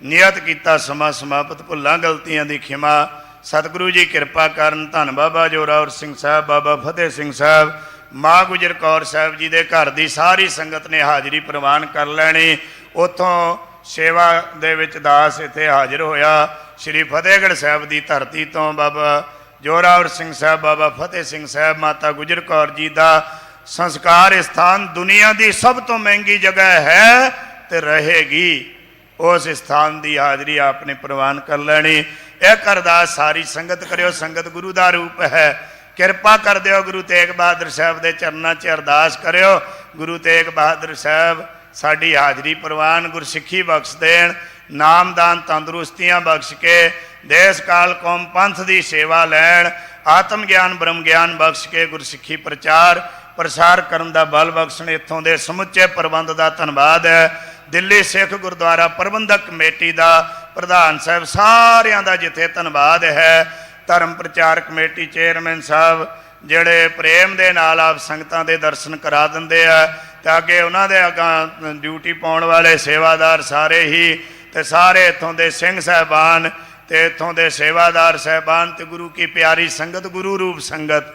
ਨਿਯਤ ਕੀਤਾ ਸਮਾਂ ਸਮਾਪਤ, ਭੁੱਲਾਂ ਗਲਤੀਆਂ ਦੀ ਖਿਮਾ। ਸਤਿਗੁਰੂ ਜੀ ਕਿਰਪਾ ਕਰਨ। ਧੰਨ ਬਾਬਾ ਜੋਰਾਵਰ ਸਿੰਘ ਸਾਹਿਬ, ਬਾਬਾ ਫਤਿਹ ਸਿੰਘ ਸਾਹਿਬ, ਮਾਂ ਗੁਜਰ ਕੌਰ ਸਾਹਿਬ ਜੀ ਦੇ ਘਰ ਦੀ ਸਾਰੀ ਸੰਗਤ ਨੇ ਹਾਜ਼ਰੀ ਪ੍ਰਵਾਨ ਕਰ ਲੈਣੀ। ਉੱਥੋਂ ਸੇਵਾ ਦੇ ਵਿੱਚ ਦਾਸ ਇੱਥੇ ਹਾਜ਼ਰ ਹੋਇਆ। ਸ੍ਰੀ ਫਤਿਹਗੜ੍ਹ ਸਾਹਿਬ ਦੀ ਧਰਤੀ ਤੋਂ ਬਾਬਾ ਜੋਰਾਵਰ ਸਿੰਘ ਸਾਹਿਬ, ਬਾਬਾ ਫਤਿਹ ਸਿੰਘ ਸਾਹਿਬ, ਮਾਤਾ ਗੁਜਰ ਕੌਰ ਜੀ ਦਾ ਸੰਸਕਾਰ ਸਥਾਨ ਦੁਨੀਆ ਦੀ ਸਭ ਤੋਂ ਮਹਿੰਗੀ ਜਗ੍ਹਾ ਹੈ ਤੇ ਰਹੇਗੀ। ਉਸ ਸਥਾਨ ਦੀ ਹਾਜ਼ਰੀ ਆਪ ਨੇ ਪ੍ਰਵਾਨ ਕਰ ਲੈਣੀ। ਇੱਕ ਅਰਦਾਸ ਸਾਰੀ ਸੰਗਤ ਕਰਿਓ। ਸੰਗਤ ਗੁਰੂ ਦਾ ਰੂਪ ਹੈ। ਕਿਰਪਾ ਕਰ ਦਿਓ ਗੁਰੂ ਤੇਗ ਬਹਾਦਰ ਸਾਹਿਬ ਦੇ ਚਰਨਾਂ 'ਚ ਅਰਦਾਸ ਕਰਿਓ। ਗੁਰੂ ਤੇਗ ਬਹਾਦਰ ਸਾਹਿਬ ਸਾਡੀ ਹਾਜ਼ਰੀ ਪ੍ਰਵਾਨ, ਗੁਰਸਿੱਖੀ ਬਖਸ਼ ਦੇਣ, ਨਾਮਦਾਨ ਤੰਦਰੁਸਤੀਆਂ ਬਖਸ਼ ਕੇ ਦੇਸ਼ ਕਾਲ ਕੌਮ ਪੰਥ ਦੀ ਸੇਵਾ ਲੈਣ, ਆਤਮ ਗਿਆਨ ਬ੍ਰਹਮ ਗਿਆਨ ਬਖਸ਼ ਕੇ ਗੁਰਸਿੱਖੀ ਪ੍ਰਚਾਰ ਪ੍ਰਸਾਰ ਕਰਨ ਦਾ ਬਲ ਬਖਸ਼ਣ। ਇੱਥੋਂ ਦੇ ਸਮੁੱਚੇ ਪ੍ਰਬੰਧ ਦਾ ਧੰਨਵਾਦ ਹੈ। ਦਿੱਲੀ ਸਿੱਖ ਗੁਰਦੁਆਰਾ ਪ੍ਰਬੰਧਕ ਕਮੇਟੀ ਦਾ ਪ੍ਰਧਾਨ ਸਾਹਿਬ, ਸਾਰਿਆਂ ਦਾ ਜਿੱਥੇ ਧੰਨਵਾਦ ਹੈ। ਧਰਮ ਪ੍ਰਚਾਰ ਕਮੇਟੀ ਚੇਅਰਮੈਨ ਸਾਹਿਬ ਜਿਹੜੇ ਪ੍ਰੇਮ ਦੇ ਨਾਲ ਆਪ ਸੰਗਤਾਂ ਦੇ ਦਰਸ਼ਨ ਕਰਾ ਦਿੰਦੇ ਆ, ਤੇ ਅੱਗੇ ਉਹਨਾਂ ਦੇ ਅੱਗੇ ਡਿਊਟੀ ਪਾਉਣ ਵਾਲੇ ਸੇਵਾਦਾਰ ਸਾਰੇ ਹੀ, ਤੇ ਸਾਰੇ ਇੱਥੋਂ ਦੇ ਸਿੰਘ ਸਾਹਿਬਾਨ ਤੇ ਇੱਥੋਂ ਦੇ ਸੇਵਾਦਾਰ ਸਾਹਿਬਾਨ ਤੇ ਗੁਰੂ ਕੀ ਪਿਆਰੀ ਸੰਗਤ, ਗੁਰੂ ਰੂਪ ਸੰਗਤ,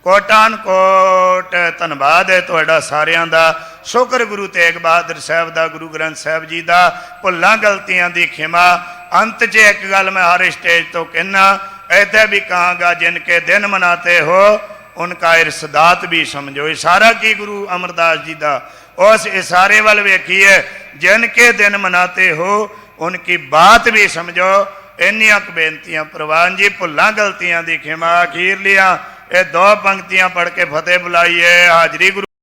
ਕੋਟਾਨ ਕੋਟ ਧੰਨਵਾਦ ਹੈ ਤੁਹਾਡਾ ਸਾਰਿਆਂ ਦਾ। ਸ਼ੁਕਰ ਗੁਰੂ ਤੇਗ ਬਹਾਦਰ ਸਾਹਿਬ ਦਾ, ਗੁਰੂ ਗ੍ਰੰਥ ਸਾਹਿਬ ਜੀ ਦਾ। ਭੁੱਲਾਂ ਗਲਤੀਆਂ ਦੀ ਖਿਮਾ। ਅੰਤ 'ਚ ਇੱਕ ਗੱਲ ਮੈਂ ਹਰ ਸਟੇਜ ਤੋਂ ਕਹਿਣਾ, ऐसे भी कहांगा जिनके दिन मनाते हो उनका इरसदात भी समझो। इशारा की गुरु अमरदास जी का उस इशारे वाल वेखिए, जिनके दिन मनाते हो उनकी बात भी समझो। इन्नियां बेनतियां प्रवान जी, भुल्लां गलतियां दी खिमा। अखीरलियां ये दो पंक्तियां पढ़ के फतेह बुलाइए। हाजरी गुरु